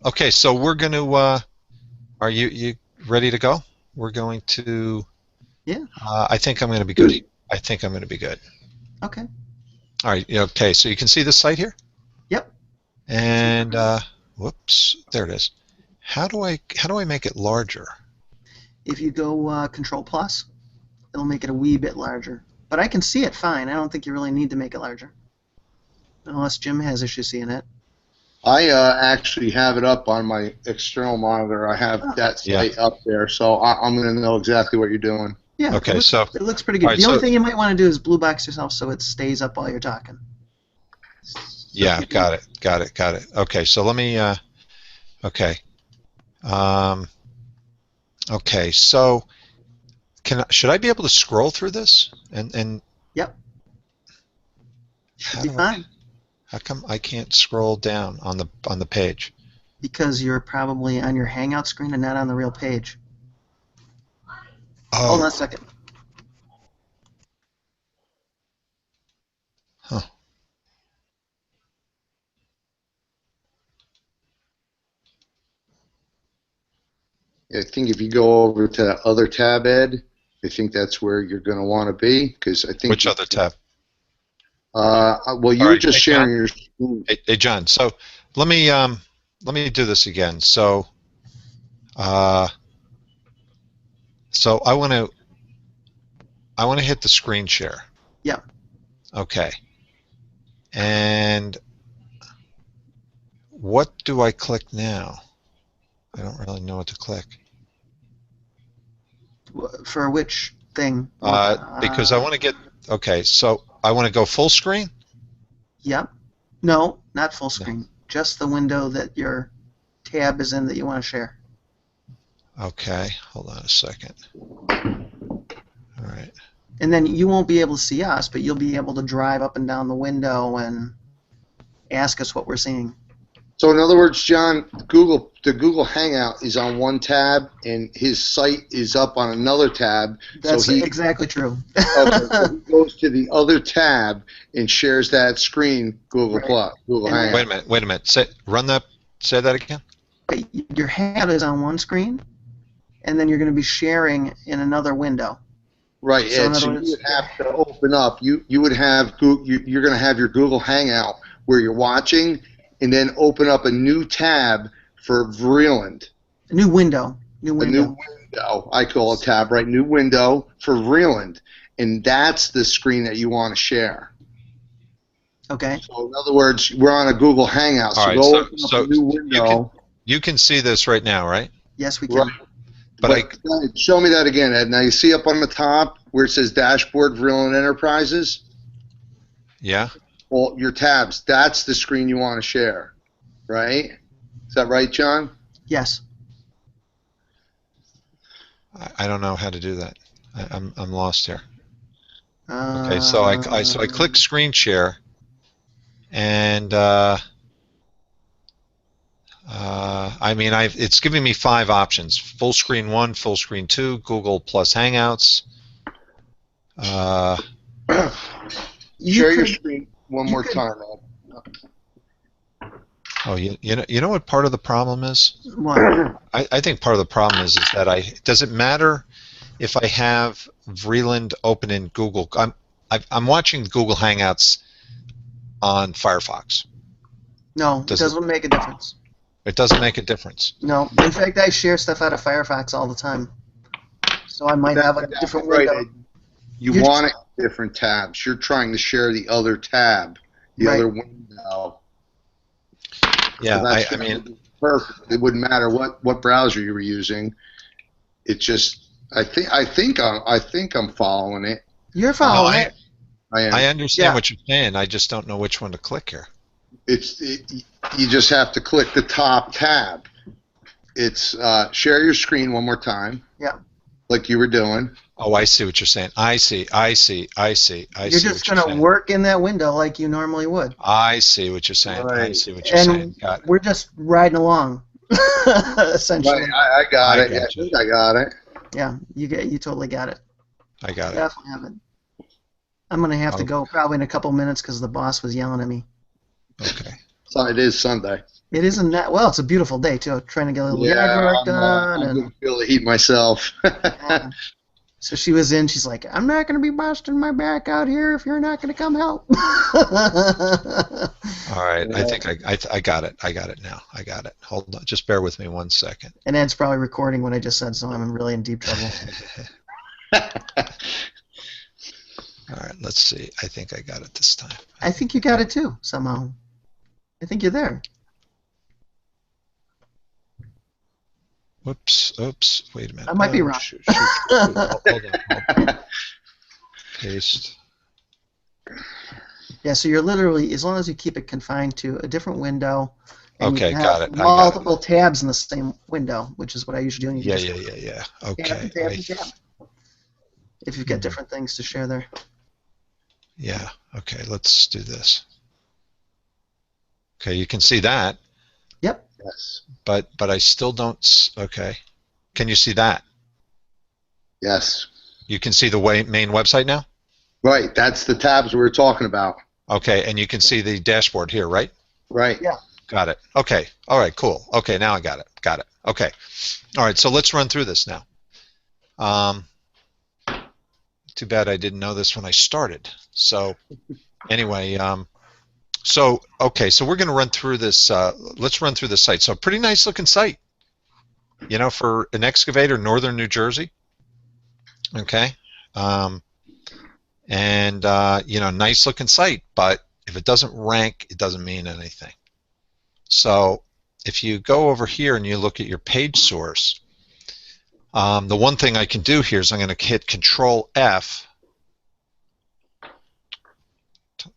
Okay, so we're going to. Are you ready to go? We're going to. Yeah. I think I'm going to be good. I think I'm going to be good. Okay. All right. Yeah, okay. So you can see this site here, Yep. It's and whoops, there it is. How do I make it larger? If you go Control Plus, it'll make it a wee bit larger. But I can see it fine. I don't think you really need to make it larger, unless Jim has issues seeing it. I actually have it up on my external monitor. I have Oh, that Yeah. site up there, so I'm going to know exactly what you're doing. yeah. Okay. So It looks pretty all good. right. The only So thing you might want to do is blue box yourself so it stays up while you're talking. So if yeah, you do, got it. Got it. Got it. Okay. So let me. Okay. Um, okay. So should I be able to scroll through this? And yep, should how be do I? fine How come I can't scroll down on the page? because you're probably on your Hangout screen and not on the real page. Hold on Oh. a second. Huh. I think if you go over to that other tab, Ed, I think that's where you're going to want to be because I think Which you. other tab? Well, All you were right. just Hey, John. sharing your screen. Hey, John. So let me um let me do this again. Uh so I want to hit the screen share. Yep. Okay. And what do I click now? I don't really know what to click. For which thing? Because I want to get okay. So I want to go full screen. Yep. No, not full No. screen. Just the window that your tab is in that you want to share. Okay. Hold on a second. All right. And then you won't be able to see us, but you'll be able to drive up and down the window and ask us what we're seeing. So in other words, John, the Google Hangout is on one tab, and his site is up on another tab. So That's he exactly true. okay, so he goes to the other tab and shares that screen, Right. Google And then Wait a Hangout. minute. Wait a minute. Run that. Say that again. okay, your Hangout is on one screen, and then you're going to be sharing in another window. Right, So in Ed. So other you words, would have to open up. You would have you're going to have your Google Hangout where you're watching, and then open up a new tab for Vreeland. a new window, new A new window. window. I call a tab, right? New window for Vreeland, and that's the screen that you want to share. Okay. So in other words, we're on a Google Hangout. All So right. go So open up a so new you can window. you can see this right now, right? Yes, we Right. can. But I But show me that again, Ed. Now you see up on the top where it says Dashboard Vreeland Enterprises. yeah. Well, your tabs. That's the screen you want to share, right? Is that right, John? Yes. I don't know how to do that. I'm lost here. Okay, so I click Um, screen share, and I mean it's giving me five options: full screen one, full screen two, Google plus Hangouts. Uh, you Share your could screen one you more could time, oh, you know what part of the problem is? what? Ed. I think part of the problem is that does it matter if I have Vreeland open in Google? I'm watching Google Hangouts on Firefox. No, it Does it? doesn't make a difference. It doesn't make a difference. No. In fact, I share stuff out of Firefox all the time. So I might have That's a exactly different right, window. Ed. You You're want it in different tabs. You're trying to share the other tab, the right. other window. So Yeah, that I should mean, be perfect. It wouldn't matter what browser you were using. It just I think I'm following it. You're no, following it. I I am. understand Yeah. what you're saying. I just don't know which one to click here. You just have to click the top tab. It's share your screen one more time, Yeah. like you were doing. Oh, I see what you're saying. I see. I see. I see. I You're see just what you're gonna saying. work in that window like you normally would. I see what you're saying. I Right. see what you're saying. And Got it. we're just riding along. Right. Essentially. I got I it. Yeah, I got you. think I got it. Yeah, you totally got it. I got it. Definitely have it. I'm gonna have to Oh, go probably in a couple minutes because the boss was yelling at me. okay. So it is Sunday. It isn't that well. It's a beautiful day too. Trying to get a little yard Yeah, work I'm done, going and to feel the heat myself. yeah. So she was in. She's like, "I'm not going to be busting my back out here if you're not going to come help." All right. I Yeah. think I got it. I got it now. I got it. Hold on. Just bear with me 1 second. And Ed's probably recording what I just said, so I'm really in deep trouble. All right. Let's see. I think I got it this time. I think you got it too somehow. I think you're there. Whoops. Oops. Wait a minute. I might be Oh, wrong. shoot. Hold on. Paste. Yeah, so you're literally, as long as you keep it confined to a different window, and Okay, you can got have it. I got it. multiple tabs in the same window, which is what I usually do. And you Yeah, just yeah. tab Okay. and tab and tab. If you've got Hmm. different things to share there. Yeah. Okay. Let's do this. Okay. You can see that, Yep. Yes. but I still don't. Okay. Can you see that? Yes. You can see the main website now? Right. That's the tabs we were talking about. Okay. And you can see the dashboard here, right? Right. Yeah. Got it. Okay. All right. Cool. Okay. Now I got it. Got it. Okay. All right. So let's run through this now. Too bad I didn't know this when I started. So anyway, okay. So we're going to run through this. Let's run through the site. So pretty nice looking site, you know, for an excavator, Northern New Jersey. Okay. You know, nice looking site, but if it doesn't rank, it doesn't mean anything. So if you go over here and you look at your page source, the one thing I can do here is I'm going to hit Control F.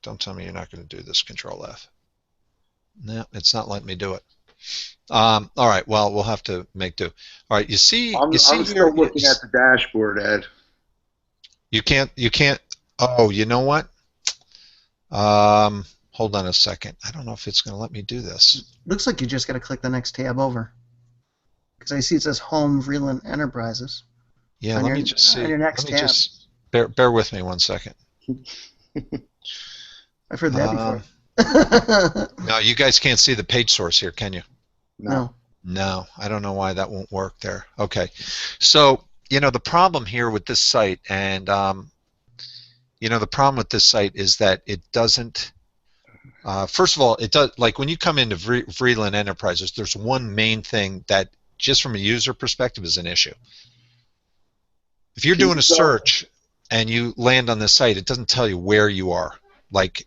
Don't tell me you're not going to do this, Control F. No, it's not letting me do it. All right, well, we'll have to make do. All right, you see I'm here, still looking at the dashboard, Ed. You can't, oh, you know what? Hold on a second. I don't know if it's going to let me do this. Looks like you just got to click the next tab over. Because I see it says Home Vreeland Enterprises. Yeah, On let your- me just see. on your next Let me tab. just bear with me 1 second. I've heard that before. No, you guys can't see the page source here, can you? No. No, I don't know why that won't work there. Okay, so you know the problem here with this site, and you know the problem with this site is that it doesn't. First of all, it does, like when you come into Vreeland Enterprises, there's one main thing that, just from a user perspective, is an issue. If you're doing a search and you land on this site, it doesn't tell you where you are. Like,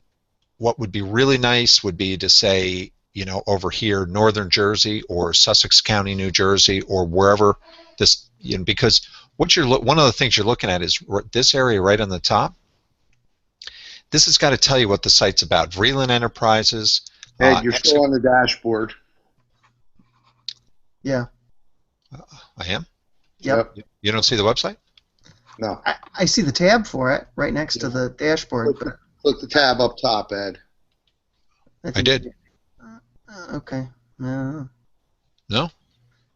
what would be really nice would be to say, you know, over here, Northern Jersey or Sussex County, New Jersey, or wherever this, you know, because what one of the things you're looking at is this area right on the top. This has got to tell you what the site's about. Vreeland Enterprises. Ed, you're still on the dashboard. Yeah. I am? Yep. You don't see the website? No. I see the tab for it right next to the dashboard. But Click the tab up top, Ed. I did. Okay. No. No?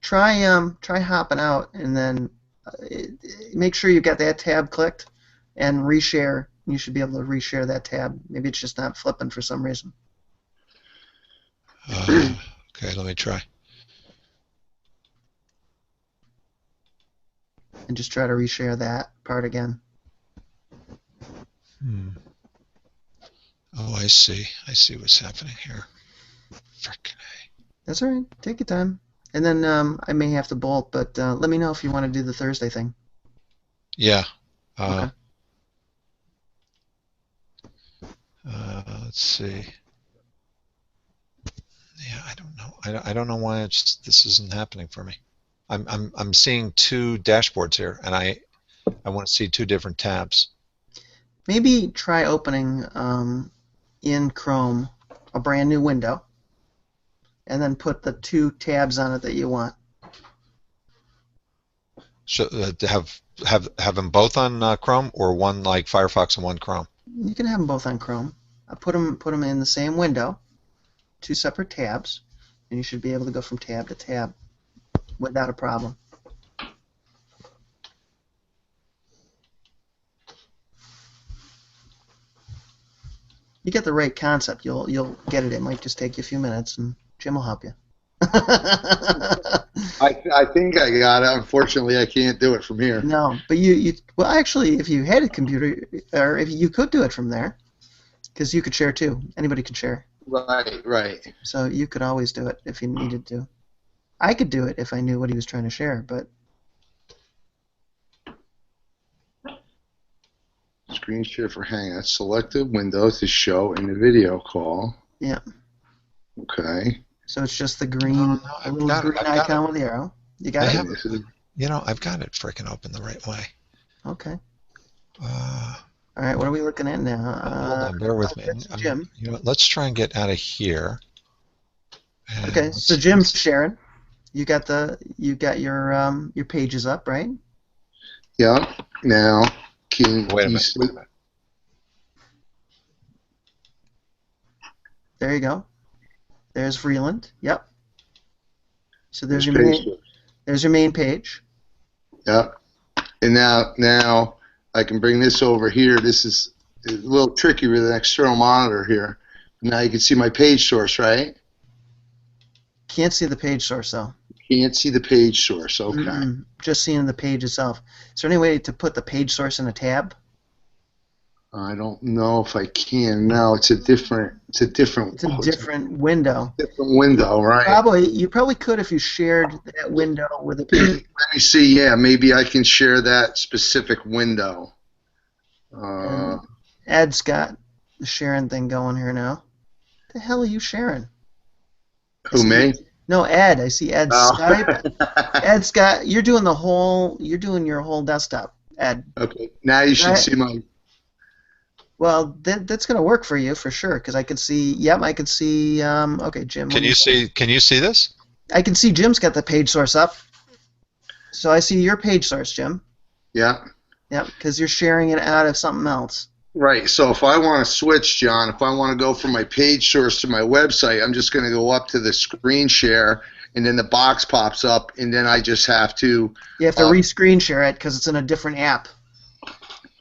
Try hopping out and then make sure you got that tab clicked and reshare. You should be able to reshare that tab. Maybe it's just not flipping for some reason. Okay, let me try. And just try to reshare that part again. Oh, I see. I see what's happening here. Frickin' A. That's all right. Take your time. And then I may have to bolt, but let me know if you want to do the Thursday thing. Yeah. Okay. Let's see. Yeah, I don't know. I don't know why this isn't happening for me. I'm seeing two dashboards here, and I want to see two different tabs. Maybe try opening in Chrome a brand new window, and then put the two tabs on it that you want. So have them both on Chrome, or one like Firefox and one Chrome? You can have them both on Chrome. I put them in the same window, two separate tabs, and you should be able to go from tab to tab without a problem. You get the right concept, you'll get it. It might just take you a few minutes, and Jim will help you. I think I got it. Unfortunately, I can't do it from here. No, but well, actually, if you had a computer, or if you could do it from there, because you could share too. Anybody could share. Right, right. So you could always do it if you needed to. I could do it if I knew what he was trying to share, but Screen share for Hangouts. Select a window to show in the video call. Yeah. Okay. so it's just the green, No, the little green I've got icon with the arrow. You got I it? have- This is- You know, I've got it freaking open the right way. Okay. Uh, All right, what are we looking at now? hold on, bear with me. That's Jim. You know what, let's try and get out of here. And Okay, let's- so Jim's sharing. You got your pages up, right? Yeah. Now, can Wait a you minute. see- Wait a minute. There you go. There's Vreeland. Yep. So there's This your page- main page. Yeah. And now I can bring this over here. This is a little tricky with an external monitor here. Now you can see my page source, right? Can't see the page source though. Can't see the page source. Okay. Just seeing the page itself. Is there any way to put the page source in a tab? I don't know if I can. No, it's a different. It's a different window. different window, right? You probably could if you shared that window with a page. Let me see. Yeah, maybe I can share that specific window. Ed's got the sharing thing going here now. The hell are you sharing? Who, me? No, Ed. I see Ed's Oh. Skype. Ed's got. You're doing your whole desktop, Ed. Okay. Now you should Right. see my. Well, that's gonna work for you for sure, because I can see. Yep, I can see. Okay, Jim. Can you see this? I can see Jim's got the page source up. So I see your page source, Jim. Yeah. Yep, because you're sharing it out of something else. Right. So if I want to switch, John, if I want to go from my page source to my website, I'm just going to go up to the screen share, and then the box pops up, and then I just have to. You have to re-screen share it because it's in a different app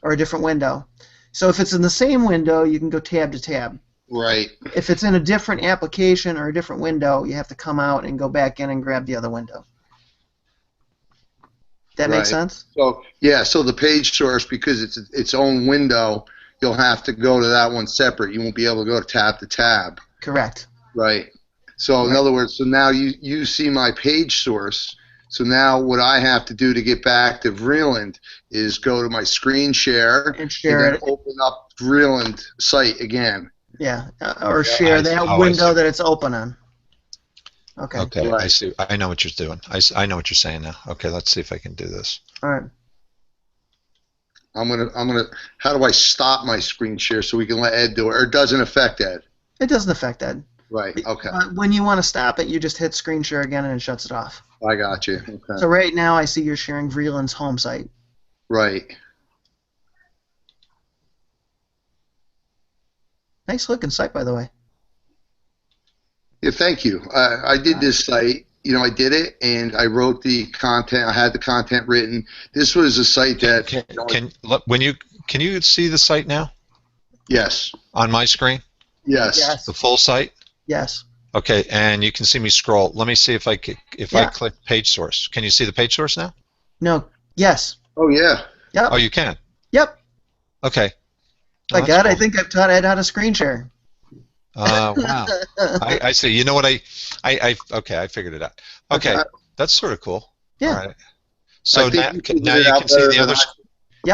or a different window. So if it's in the same window, you can go tab to tab. Right. If it's in a different application or a different window, you have to come out and go back in and grab the other window. That Right. makes sense? So yeah. So the page source, because it's its own window, you'll have to go to that one separate. You won't be able to go to tab. Correct. Right. So in other words, so now you see my page source. So now what I have to do to get back to Vreeland is go to my screen share And share then it. open up Vreeland site again. Yeah. Or share I that see. window that it's open on. Okay. Okay, I Right. see. I know what you're doing. I know what you're saying now. Okay, let's see if I can do this. All right. I'm gonna. How do I stop my screen share so we can let Ed do it, or it doesn't affect Ed? It doesn't affect that. Right. Okay. When you want to stop it, you just hit screen share again and it shuts it off. I got you. Okay. So right now I see you're sharing Vreeland's home site. Right. Nice looking site, by the way. Yeah. Thank you. I did this site. You know, I did it, and I wrote the content. I had the content written. This was a site that. Can you see the site now Yes. on my screen? Yes. Yes. The full site? Yes. Okay, and you can see me scroll. Let me see if I Yeah. click page source. Can you see the page source now? No. Yes. Oh yeah. Yep. Oh, you can. Yep. Okay. Oh, My that's God, I cool. think I've taught Ed how to screen share. Wow. I see. You know what okay, I figured it out. Okay, that's sort of cool. Yeah. All right. So I think now you figured you it out can see better the than other. I-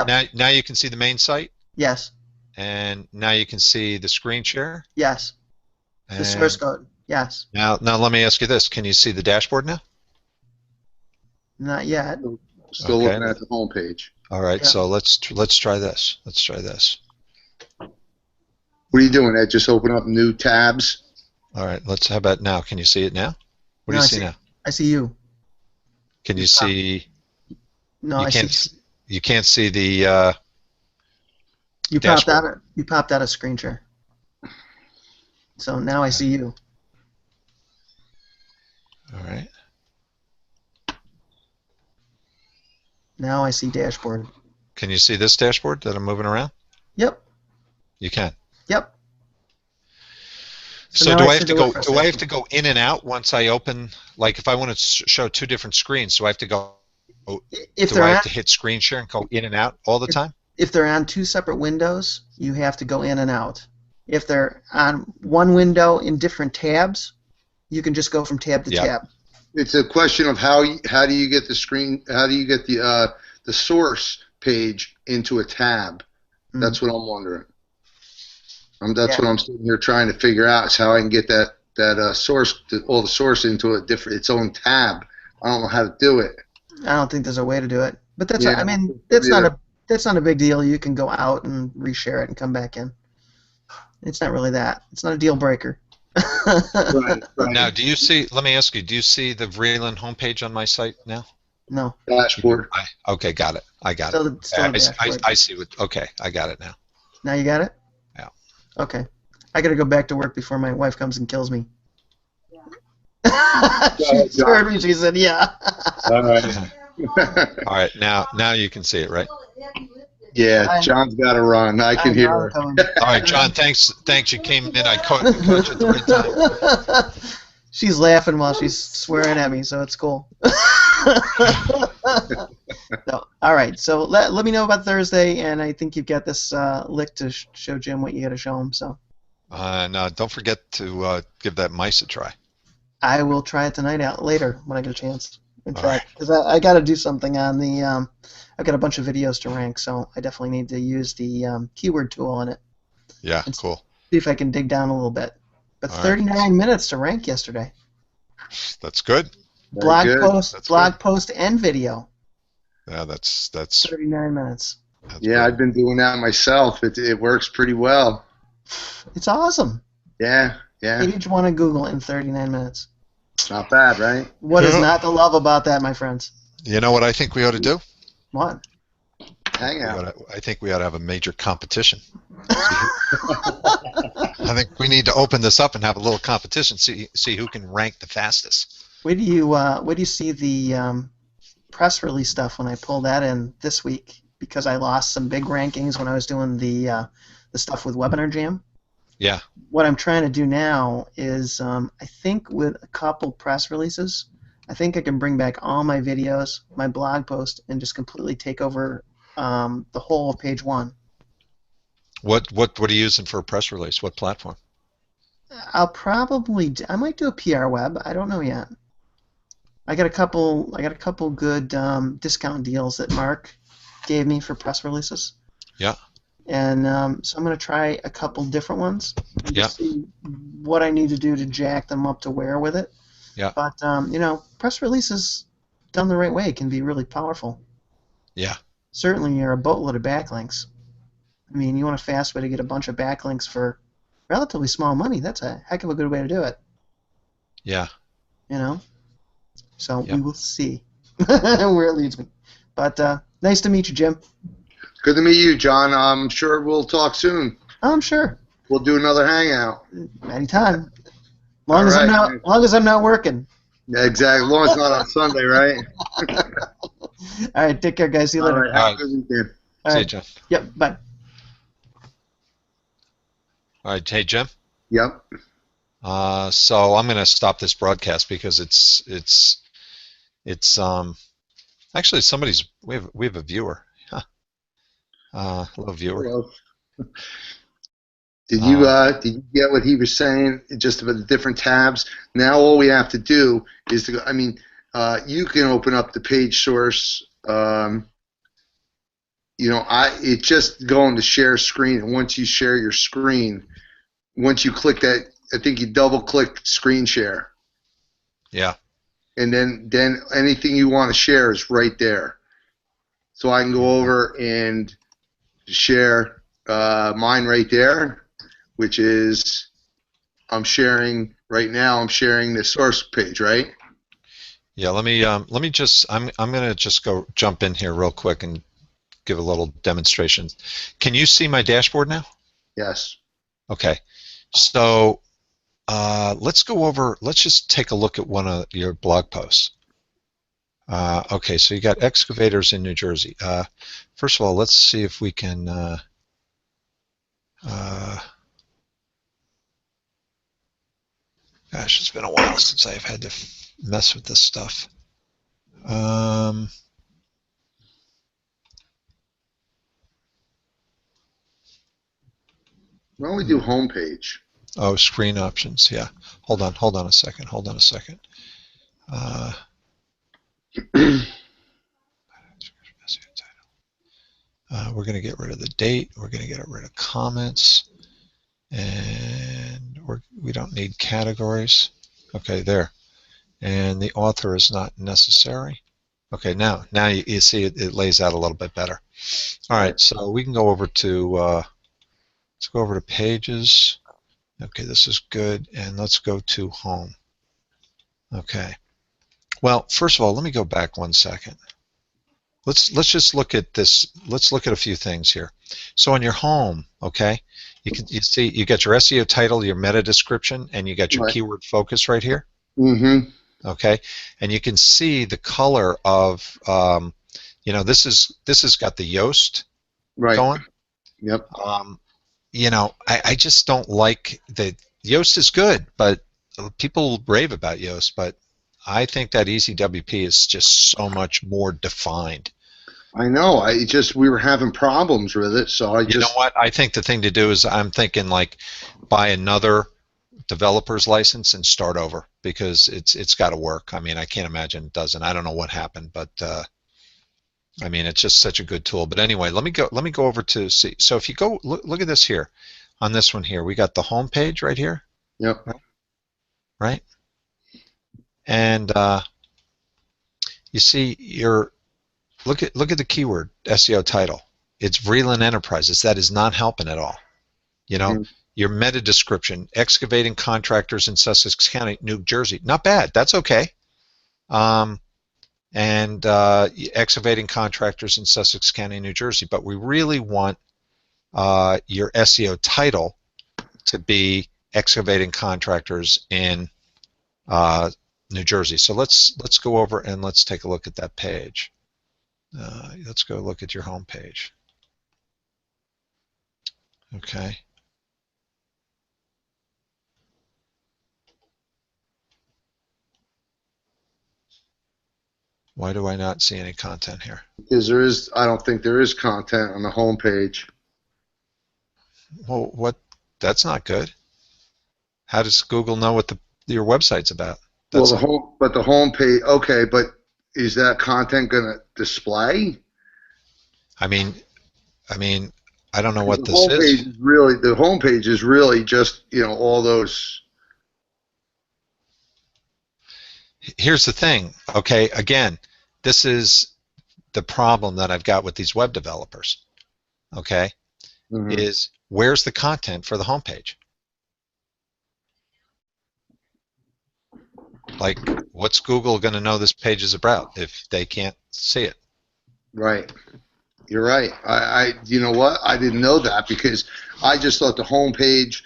Yep. Now you can see the main site, Yes. and now you can see the screen share. Yes. The And source code. Yes. now let me ask you this: can you see the dashboard now? Not yet. Still Okay. looking at the home page. All right. Yeah. So let's try this. Let's try this. What are you doing, Ed? Just open up new tabs. All right. How about now? Can you see it now? What do No, you I see see- now? I see you. Can you see? No, You I can't. see. You can't see the. You popped dashboard. out. You popped out of screen share. So now I see you. All right. Now I see dashboard. Can you see this dashboard that I'm moving around? Yep. You can. Yep. So now do I I have to do it go? for a Do I have second. to go in and out once I open? Like, if I want to show two different screens, do I have to go? If Do they're I have on to hit screen share and go in and out all the if, time? if they're on two separate windows, you have to go in and out. If they're on one window in different tabs, you can just go from tab to Yeah. tab. It's a question of how do you get the screen? How do you get the source page into a tab? That's what I'm wondering. That's Yeah. what I'm sitting here trying to figure out is how I can get that source, all the source into its own tab. I don't know how to do it. I don't think there's a way to do it, but Yeah, I mean, either. that's not a big deal. You can go out and reshare it and come back in. It's not really that. It's not a deal breaker. Right. Now, do you see? Let me ask you. Do you see the Vreeland homepage on my site now? No. Dashboard. Okay, got it. I got it. Still the dashboard. I see what. Okay, I got it now. Now you got it? Yeah. Okay. I gotta go back to work before my wife comes and kills me. She heard me. She said, "Yeah." All right. All right, now you can see it, right? Yeah, John's got to run. I can hear her. All right, John. Thanks. You came in. I caught you at the right time. She's laughing while she's swearing at me, so it's cool. So, all right. So let me know about Thursday, and I think you've got this lick to show Jim what you got to show him. So. No, don't forget to give that mice a try. I will try it tonight out later when I get a chance. In All fact, because I got to do something on the. I've got a bunch of videos to rank, so I definitely need to use the keyword tool in it. Yeah, and cool. See if I can dig down a little bit. But All 39 minutes to rank yesterday. That's good. Blog That's post, and video. Yeah, that's 39 minutes. That's Yeah, good. I've been doing that myself. It works pretty well. It's awesome. Yeah. Page one of Google in 39 minutes. Not bad, right? What is Yeah. not to love about that, my friends? You know what I think we ought to do? What? Hang out. I think we ought to have a major competition. I think we need to open this up and have a little competition. See who can rank the fastest. Where do you see the press release stuff when I pull that in this week? Because I lost some big rankings when I was doing the stuff with Webinar Jam. Yeah. What I'm trying to do now is I think with a couple press releases, I think I can bring back all my videos, my blog post, and just completely take over the whole of page one. What are you using for a press release? What platform? I might do a PR web. I don't know yet. I got a couple good discount deals that Mark gave me for press releases. Yeah. And so I'm going to try a couple different ones and Yeah. just see what I need to do to jack them up to where with it. Yeah. But press releases done the right way can be really powerful. Yeah. Certainly, you're a boatload of backlinks. I mean, you want a fast way to get a bunch of backlinks for relatively small money. That's a heck of a good way to do it. Yeah. So Yep. we will see where it leads me. But nice to meet you, Jim. Good to meet you, John. I'm sure we'll talk soon. I'm sure. We'll do another hangout. Anytime. Long as I'm not working. Yeah, exactly. As long as it's not on Sunday, right? All right. Take care, guys. See you All later. right. Have a good weekend. All See you, right. Jim. Yep. Bye. All right. Hey, Jim. Yep. So I'm going to stop this broadcast because it's actually we have a viewer. Hello, viewer. Hello. Did you get what he was saying? Just about the different tabs. Now all we have to do is to go. I mean, you can open up the page source. It's just going to share screen, and once you share your screen, once you click that, I think you double click screen share. Yeah. And then anything you want to share is right there. So I can go over and share mine right there, which is I'm sharing right now. I'm sharing the source page, right? Yeah. Let me just I'm going to just go jump in here real quick and give a little demonstration. Can you see my dashboard now? Yes. Okay. So let's just take a look at one of your blog posts. Okay, so you got excavators in New Jersey. First of all, let's see if we can Gosh, it's been a while since I've had to mess with this stuff. Um, Why don't we do homepage? oh, screen options. Yeah. Hold on a second. Hold on a second. We're going to get rid of the date. We're going to get rid of comments. And we don't need categories. Okay, there. And the author is not necessary. Okay, now you see it lays out a little bit better. All right, so we can go over to, let's go over to pages. Okay, this is good. And let's go to home. Okay. Well, first of all, let me go back 1 second. Let's just look at this. Let's look at a few things here. So on your home, okay, you see you got your SEO title, your meta description, and you got your Right. keyword focus right here. Mm-hmm. Okay, and you can see the color of, you know, this has got the Yoast Right. going. Yep. You know, I just don't like the Yoast is good, but people rave about Yoast, but I think that EasyWP is just so much more defined. I know. We were having problems with it, so I You know just. what? I think the thing to do is I'm thinking like buy another developer's license and start over because it's got to work. I mean, I can't imagine it doesn't. I don't know what happened, but I mean, it's just such a good tool. But anyway, let me go over to see. So if you go look at this here, on this one here, we got the home page right here, Yep. right? And you see your look at the keyword SEO title. It's Vreeland Enterprises. That is not helping at all. You know, your meta description, excavating contractors in Sussex County, New Jersey. Not bad. That's okay. And excavating contractors in Sussex County, New Jersey. But we really want your SEO title to be excavating contractors in New Jersey. So let's go over and let's take a look at that page. Let's go look at your home page. Okay. Why do I not see any content here? Because I don't think there is content on the home page. Well, what? That's not good. How does Google know what your website's about? That's The home page. Okay, but is that content going to display? I mean, I don't know what The this home is. page is really the home page is really just all those. Here's the thing. Okay, again, this is the problem that I've got with these web developers. Okay, is where's the content for the homepage? Like, what's Google going to know this page is about if they can't see it? Right. You're right. You know what? I didn't know that because I just thought the home page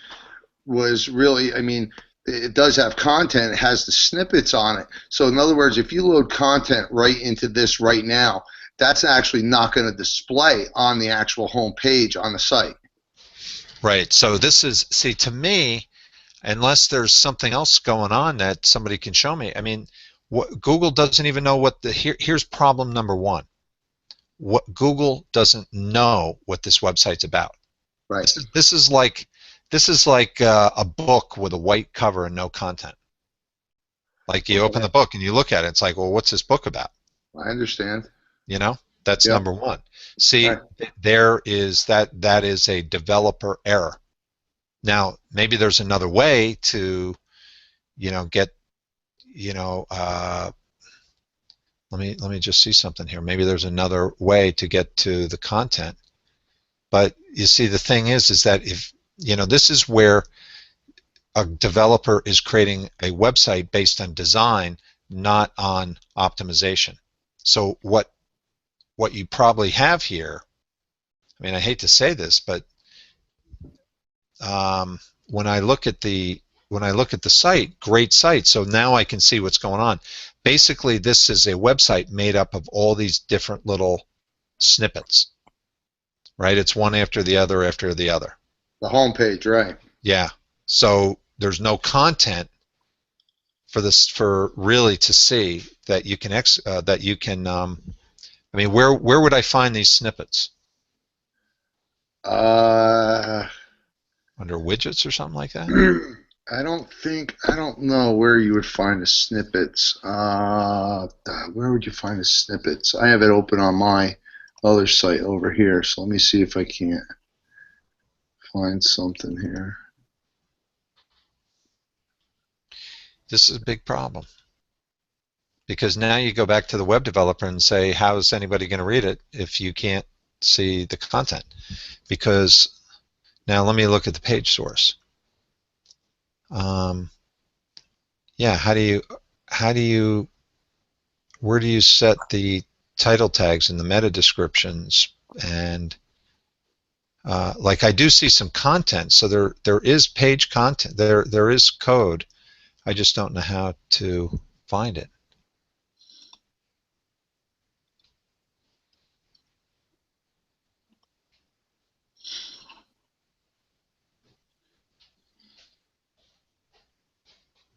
was really. I mean, it does have content. It has the snippets on it. So in other words, if you load content right into this right now, that's actually not going to display on the actual home page on the site. Right. So this is, see, to me, unless there's something else going on that somebody can show me. I mean, Google doesn't even know what here's problem number one. What Google doesn't know what this website's about. Right. This is like a book with a white cover and no content. Like you open the book and you look at it, it's like, well, what's this book about? I understand. You know, that's Yep. number one. See, Right. there is that is a developer error. Now, maybe there's another way to, get, let me just see something here. Maybe there's another way to get to the content. But you see, the thing is that if, this is where a developer is creating a website based on design, not on optimization. So what you probably have here, I mean, I hate to say this, but when I look at the site, great site. So now I can see what's going on. Basically, this is a website made up of all these different little snippets, right? It's one after the other after the other. The home page, right? Yeah. So there's no content for this, for really to see that you can I mean, where would I find these snippets? Uh, Under widgets or something like that? I don't know where you would find the snippets. Where would you find the snippets? I have it open on my other site over here, so let me see if I can't find something here. This is a big problem, because now you go back to the web developer and say, how is anybody going to read it if you can't see the content? Because now let me look at the page source. Yeah, where do you set the title tags and the meta descriptions? And like, I do see some content, so there is page content, there is code. I just don't know how to find it.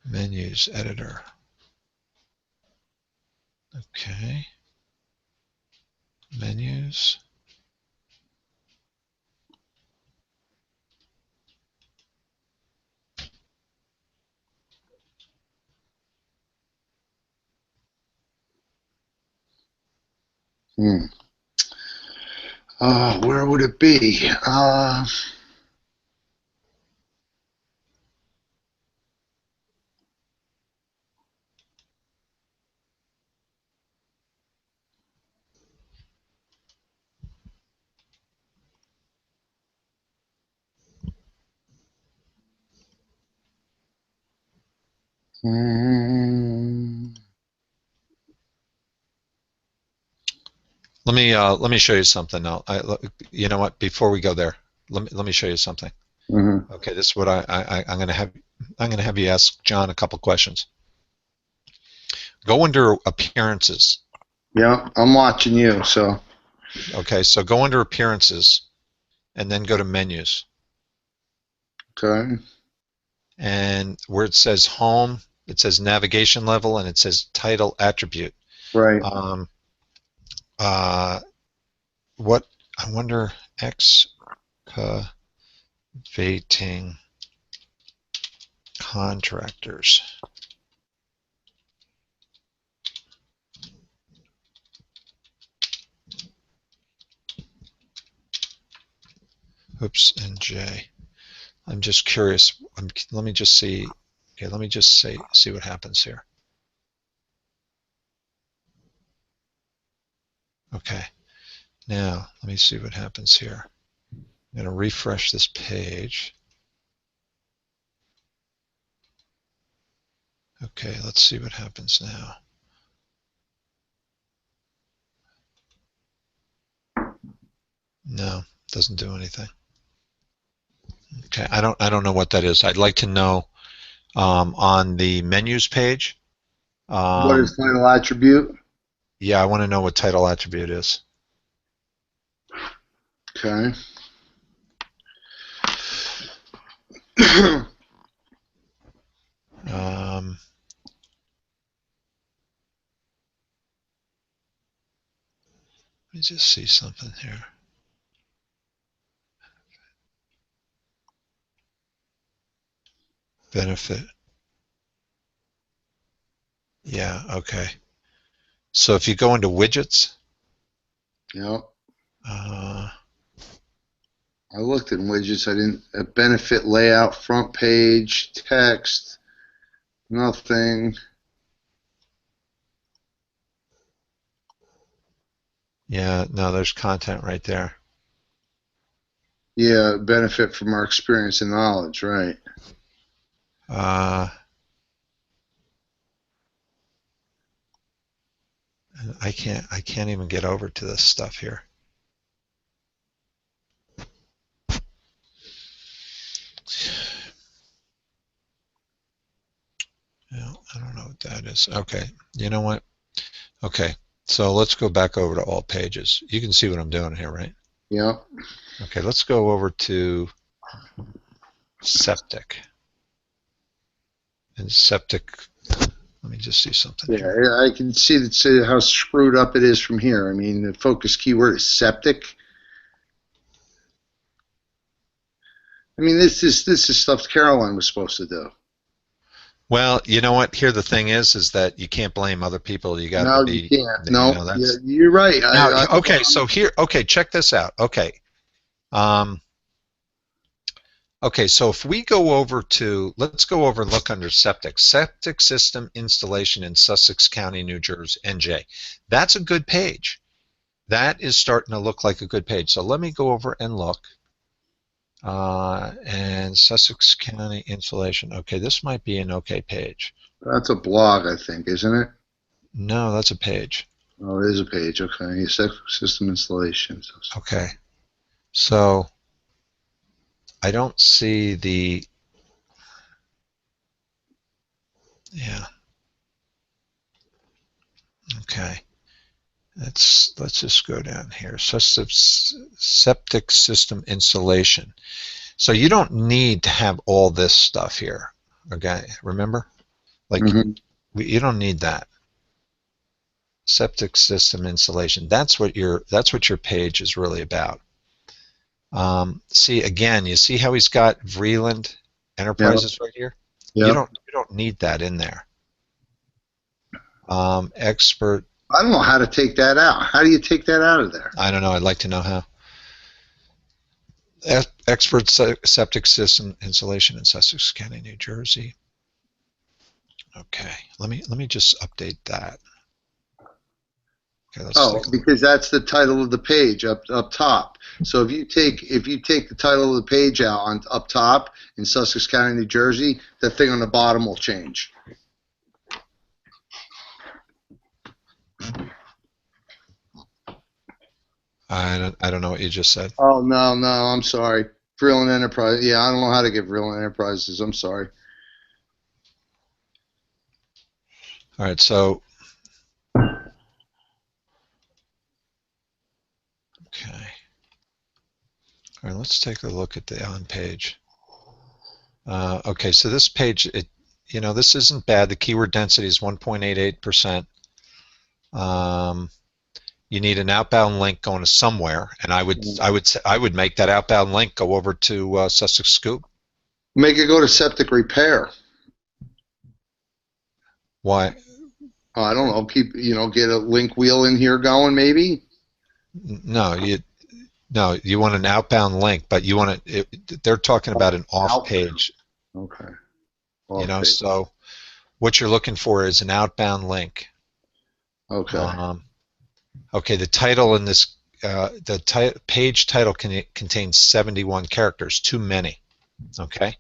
Menus editor. Okay. Menus. Where would it be? Let me show you something now. You know what? Before we go there, let me show you something. Mm-hmm. Okay, this is what I'm going to have you ask John a couple questions. Go under appearances. Yeah, I'm watching you. So. Okay, so go under appearances, and then go to menus. Okay. And where it says home, it says navigation level, and it says title attribute. Right. What I wonder, excavating contractors. Oops, and J. I'm just curious. Let me just see. Okay, let me just see what happens here. Okay, now let me see what happens here. I'm going to refresh this page. Okay, let's see what happens now. No, doesn't do anything. Okay, I don't know what that is. I'd like to know on the menus page. What is title attribute? Yeah, I want to know what title attribute is. Okay. Let me just see something here. Benefit. Yeah, okay. So if you go into widgets. Yep. I looked at widgets. I didn't. Benefit layout, front page, text, nothing. Yeah, no, there's content right there. Yeah, benefit from our experience and knowledge, right? I can't even get over to this stuff here. No, I don't know what that is. Okay, you know what? Okay, so let's go back over to all pages. You can see what I'm doing here, right? Yep. Okay, let's go over to septic. And septic Let me just see something Yeah, here. I can see how screwed up it is from here. I mean, the focus keyword is septic. I mean, this is stuff Caroline was supposed to do. Well, you know what? Here the thing is that you can't blame other people. You got to No, you be, can't. you No, know, yeah, that's you're right. now. Okay, so here, okay, check this out. Okay, um, okay, so if we go over to, let's go over and look under septic system installation in Sussex County, New Jersey, NJ. That's a good page. That is starting to look like a good page. So let me go over and look. And Sussex County installation. Okay, this might be an okay page. That's a blog, I think, isn't it? No, that's a page. Oh, it is a page. Okay, system installations. Okay, so I don't see the, yeah, okay. Let's just go down here. Septic system installation. So you don't need to have all this stuff here. Okay, remember? Like Mm-hmm. you don't need that. Septic system installation. That's what your page is really about. See again, you see how he's got Vreeland Enterprises right here? You Yep. don't need that in there. Expert. I don't know how to take that out. How do you take that out of there? I don't know. I'd like to know how. Expert septic system installation in Sussex County, New Jersey. Okay, let me just update that. Okay, let's take a look. Because that's the title of the page up top. So if you take the title of the page out on up top in Sussex County, New Jersey, the thing on the bottom will change. I don't know what you just said. Oh no, I'm sorry. Vreeland Enterprise. Yeah, I don't know how to get Vreeland Enterprises. I'm sorry. All right, so okay. All right, let's take a look at the on page. Okay, so this page, this isn't bad. The keyword density is 1.88%. You need an outbound link going to somewhere, and I would make that outbound link go over to Sussex Scoop. Make it go to septic repair. Why? I don't know. Get a link wheel in here going, maybe. No, you want an outbound link, but you want they're talking about an off page. Okay. So what you're looking for is an outbound link. Okay. Okay, the title in this, page title contains 71 characters, too many. Okay,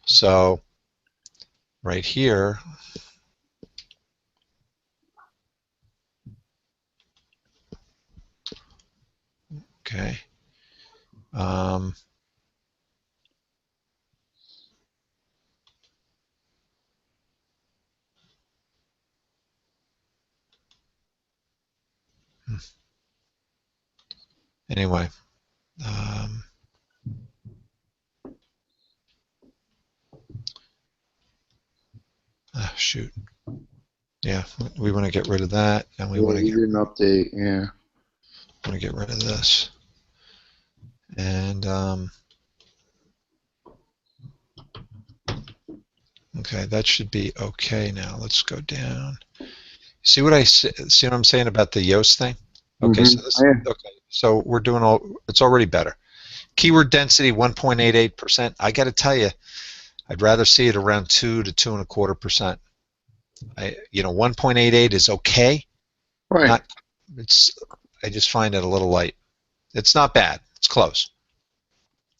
so right here, okay, anyway, shoot, yeah, we want to get rid of that, and we want to get an update. Yeah. Want to get rid of this, and okay, that should be okay now. Let's go down. See what I'm saying about the Yoast thing? Okay, so we're doing it's already better. Keyword density 1.88%. I got to tell you, I'd rather see it around 2 to 2.25%. 1.88 is okay. Right. I just find it a little light. It's not bad. It's close.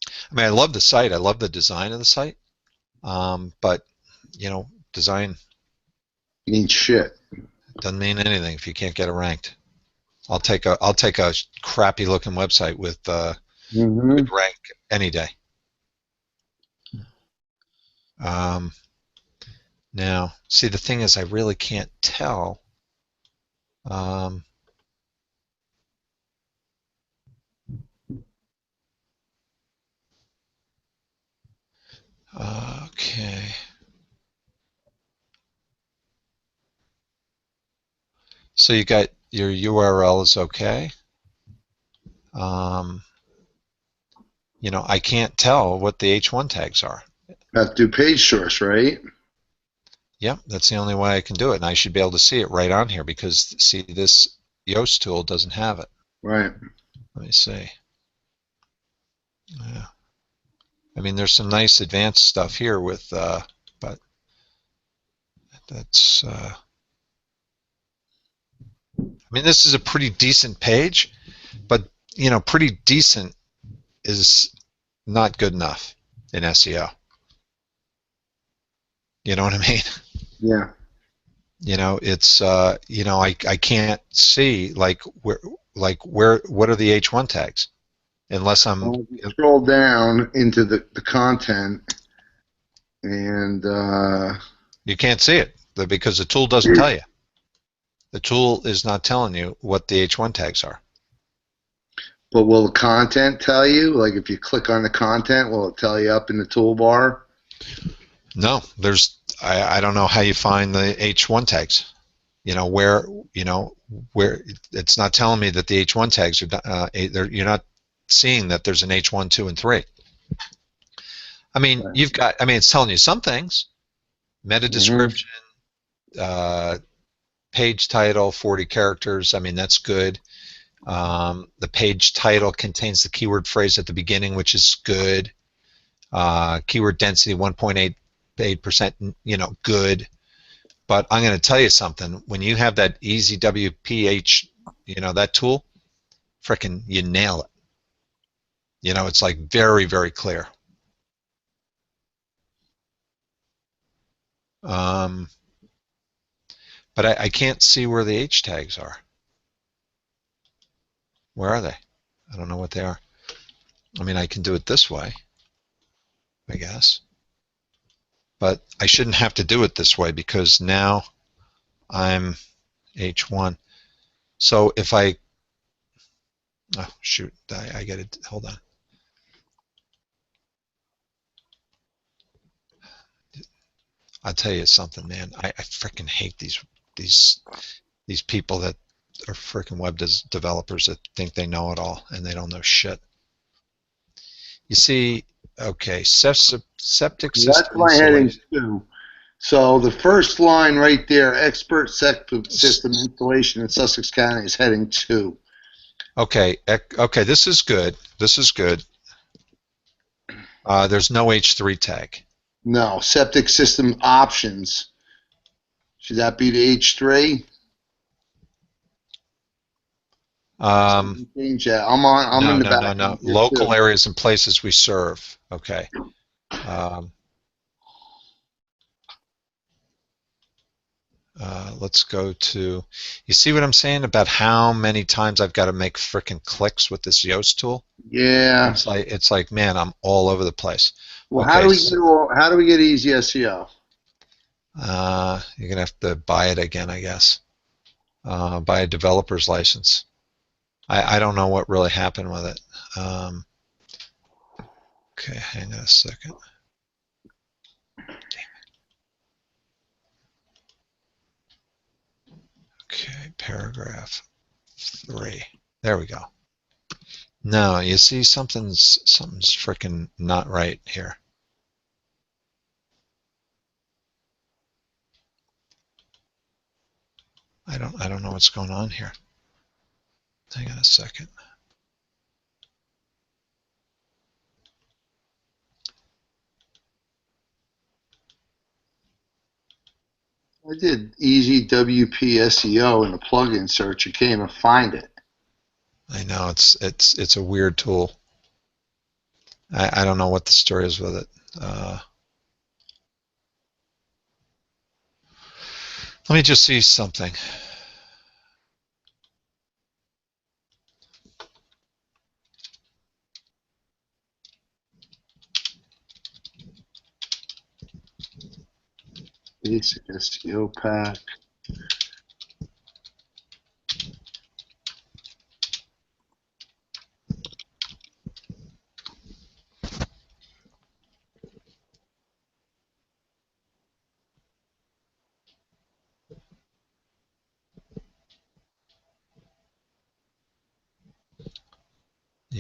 I mean, I love the site. I love the design of the site. But design means shit. Doesn't mean anything if you can't get it ranked. I'll take a crappy looking website with good rank any day. Now, see, the thing is, I really can't tell. Okay. So you got your URL is okay. Um, you know, I can't tell what the H1 tags are. Have to do page source, right? Yep, that's the only way I can do it, and I should be able to see it right on here because, see, this Yoast tool doesn't have it. Right. Let me see. Yeah. I mean, there's some nice advanced stuff here with, but that's, I mean, this is a pretty decent page, but, you know, pretty decent is not good enough in SEO. You know what I mean? Yeah. You know, it's, you know, I can't see, like, where, what are the H1 tags? Unless I'm, Well, if you scroll down into the content, and you can't see it because the tool doesn't tell you. The tool is not telling you what the H1 tags are. but will the content tell you? Like, if you click on the content, will it tell you up in the toolbar? No, there's, I don't know how you find the H1 tags. You know, where it's not telling me that the H1 tags are, you're not seeing that there's an H1, 2, and 3. I mean, Right. you've got, I mean, it's telling you some things. Meta description, page title, 40 characters. I mean, that's good. The page title contains the keyword phrase at the beginning, which is good. Keyword density 1.88%, you know, good. But I'm going to tell you something. When you have that EasyWPH, you know, that tool, frickin' you nail it. You know, it's like very, very clear. But I can't see where the H tags are. Where are they? I don't know what they are. I mean, I can do it this way, I guess. But I shouldn't have to do it this way because now I'm H1. So if I, oh shoot, I get it, hold on. I'll tell you something, man. I freaking hate these people that are freaking web developers that think they know it all and they don't know shit. You see, okay, septic system That's my heading too. So the first line right there, expert septic system installation in Sussex County, is heading 2. Okay, okay, this is good. This is good. There's no H3 tag. No, septic system options. Should that be the H3? Change that. I'm in the back. No. Local areas and places we serve. Okay. Let's go to, you see what I'm saying about how many times I've got to make frickin' clicks with this Yoast tool? Yeah. It's like, man, I'm all over the place. Well, okay, how do we get easy SEO? You're gonna have to buy it again, I guess. Buy a developer's license. I don't know what really happened with it. Okay, hang on a second. Okay, paragraph 3. There we go. No, you see something's freaking not right here. I don't know what's going on here. Hang on a second. I did easy WP SEO in the plugin search and can't even find it. I know it's a weird tool. I don't know what the story is with it. Let me just see something. Basic SEO pack.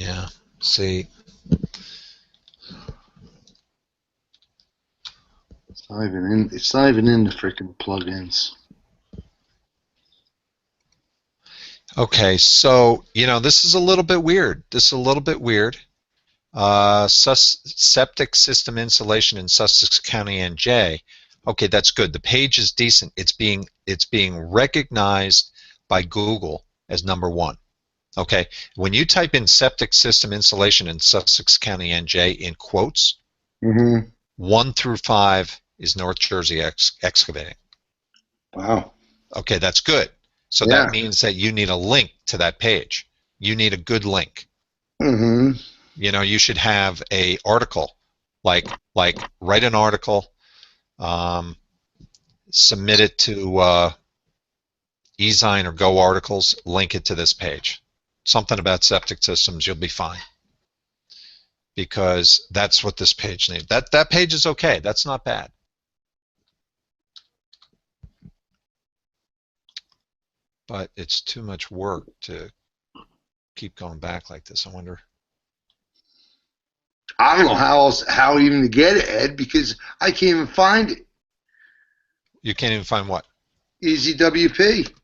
Yeah. See. It's not even in. It's not even in the freaking plugins. Okay, so this is a little bit weird. Septic system installation in Sussex County, NJ. Okay, that's good. The page is decent. It's being recognized by Google as #1. Okay, when you type in septic system installation in Sussex County, NJ in quotes, 1 through 5 is North Jersey Excavating. Wow. Okay, that's good. So Yeah. that means that you need a link to that page. You need a good link. You should have a article, like write an article, submit it to eZine or Go Articles, link it to this page. Something about septic systems, you'll be fine. Because that's what this page needs. That page is okay. That's not bad. But it's too much work to keep going back like this. I wonder. I don't know how even to get it, Ed, because I can't even find it. You can't even find what? EZWP.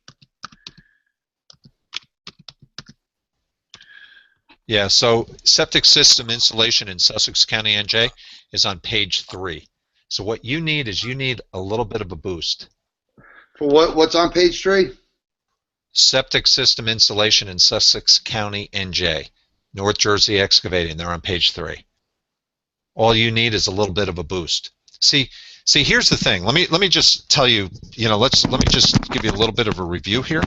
Yeah, so septic system installation in Sussex County, NJ is on page 3. So what you need is a little bit of a boost. For what's on page 3? Septic system installation in Sussex County, NJ. North Jersey Excavating, they're on page 3. All you need is a little bit of a boost. See, here's the thing. Let me just tell you, let me just give you a little bit of a review here.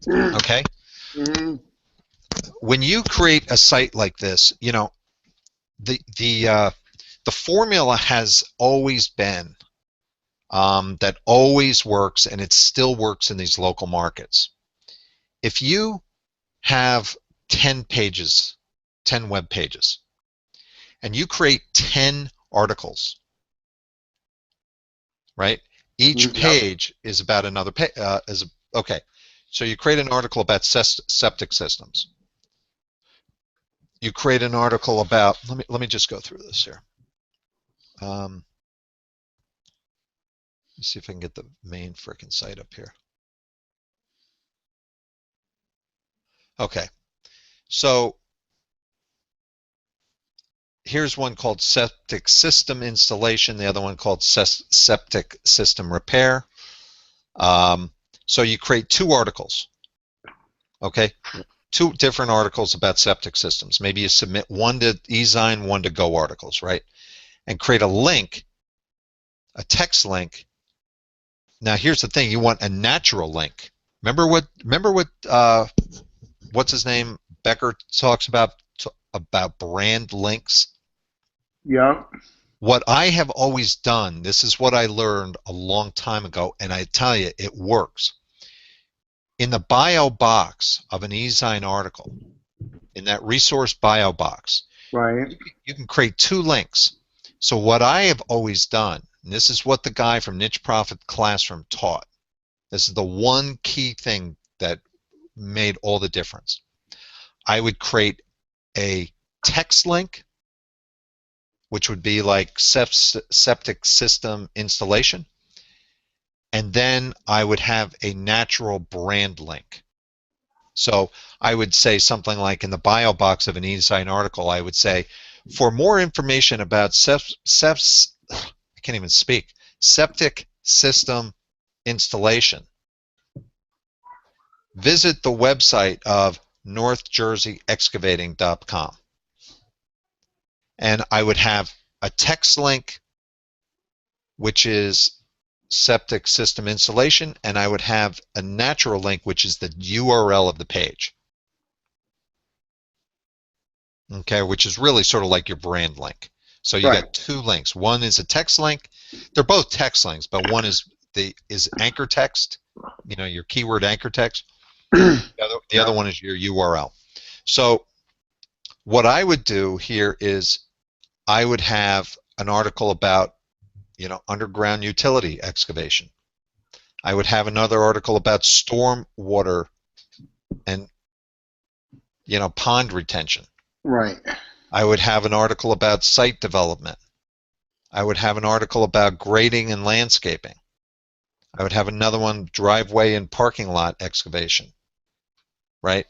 Okay? When you create a site like this, the formula has always been that always works, and it still works in these local markets. If you have 10 pages, 10 web pages, and you create 10 articles, right? Each page is about another page. Okay, so you create an article about septic systems. You create an article about. Let me just go through this here. Let's see if I can get the main frickin' site up here. Okay, so here's one called septic system installation, the other one called septic system repair. So you create 2 articles, okay? 2 different articles about septic systems. Maybe you submit one to eZine, one to Go Articles, right? And create a link, a text link. Now here's the thing, you want a natural link. Remember what what's his name, Becker talks about brand links? Yeah. What I have always done, this is what I learned a long time ago, and I tell you, it works. In the bio box of an eZine article, in that resource bio box, right, you can create 2 links. So what I have always done, and this is what the guy from Niche Profit Classroom taught, this is the one key thing that made all the difference. I would create a text link, which would be like septic system installation, and then I would have a natural brand link. So I would say something like in the bio box of an eZine article, I would say, for more information about I can't even speak, septic system installation, visit the website of northjerseyexcavating.com. And I would have a text link, which is septic system installation, and I would have a natural link, which is the URL of the page. Okay, which is really sort of like your brand link. So you got 2 links. One is a text link. They're both text links, but one is anchor text, your keyword anchor text. The other one is your URL. So what I would do here is I would have an article about underground utility excavation. I would have another article about storm water and pond retention. Right. I would have an article about site development. I would have an article about grading and landscaping. I would have another one, driveway and parking lot excavation, right?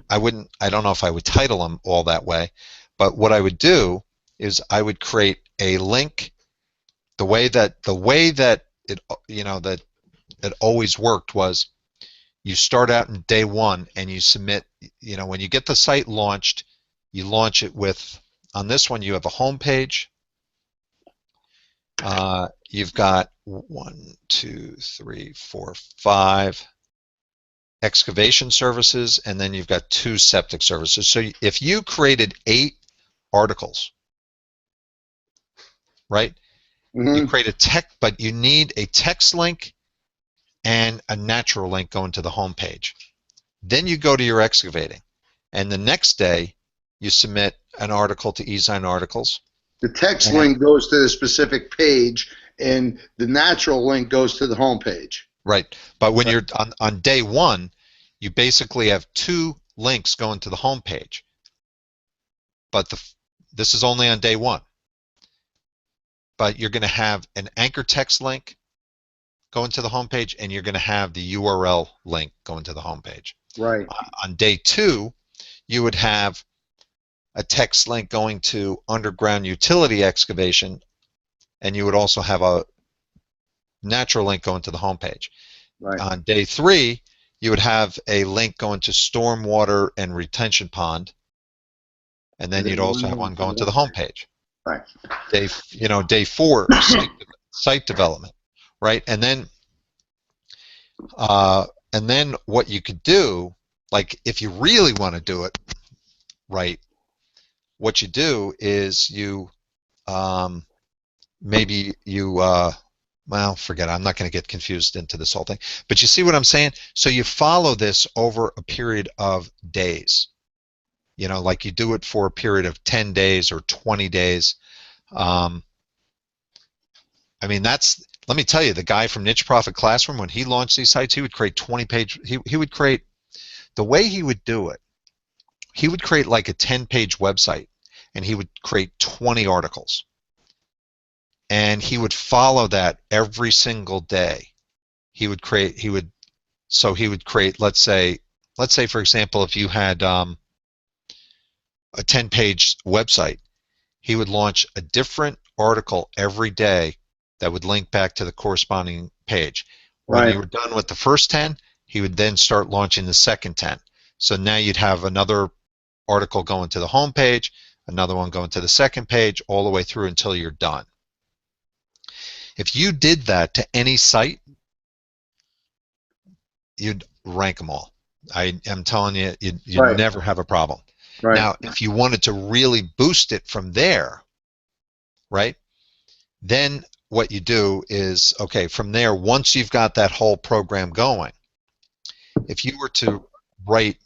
I don't know if I would title them all that way, but what I would do is I would create a link. The way that it, that it always worked was you start out in day one and you submit, when you get the site launched, you launch it with, on this one you have a home page. You've got 1, 2, 3, 4, 5 excavation services, and then you've got 2 septic services. So if you created 8 articles, right? You create a text, but you need a text link and a natural link going to the home page. Then you go to your excavating, and the next day you submit an article to eZine Articles. The text link goes to the specific page, and the natural link goes to the home page. Right, but when you're on day one, you basically have 2 links going to the home page. But this is only on day one. But you're going to have an anchor text link going to the home page, and you're going to have the URL link going to the home page. Right. On day 2, you would have a text link going to underground utility excavation, and you would also have a natural link going to the home page. Right. On day 3, you would have a link going to stormwater and retention pond, and then you'd also have one going to the home page. Right. Day 4, site development, right? And then what you could do, like if you really want to do it right, what you do is you well, forget it. I'm not going to get confused into this whole thing. But you see what I'm saying? So you follow this over a period of days. Like you do it for a period of 10 days or 20 days. I mean, let me tell you, the guy from Niche Profit Classroom, when he launched these sites, he would create 20-page, he would create, the way he would do it, he would create like a 10-page website, and he would create 20 articles. And he would follow that every single day. He would create, let's say for example, if you had a 10-page website, he would launch a different article every day that would link back to the corresponding page. When you were done with the first 10, he would then start launching the second 10. So now you'd have another article going to the home page, another one going to the second page, all the way through until you're done. If you did that to any site, you'd rank them all. I am telling you, you'd never have a problem. Right. Now, if you wanted to really boost it from there, right, then what you do is, okay, from there, once you've got that whole program going, if you were to write,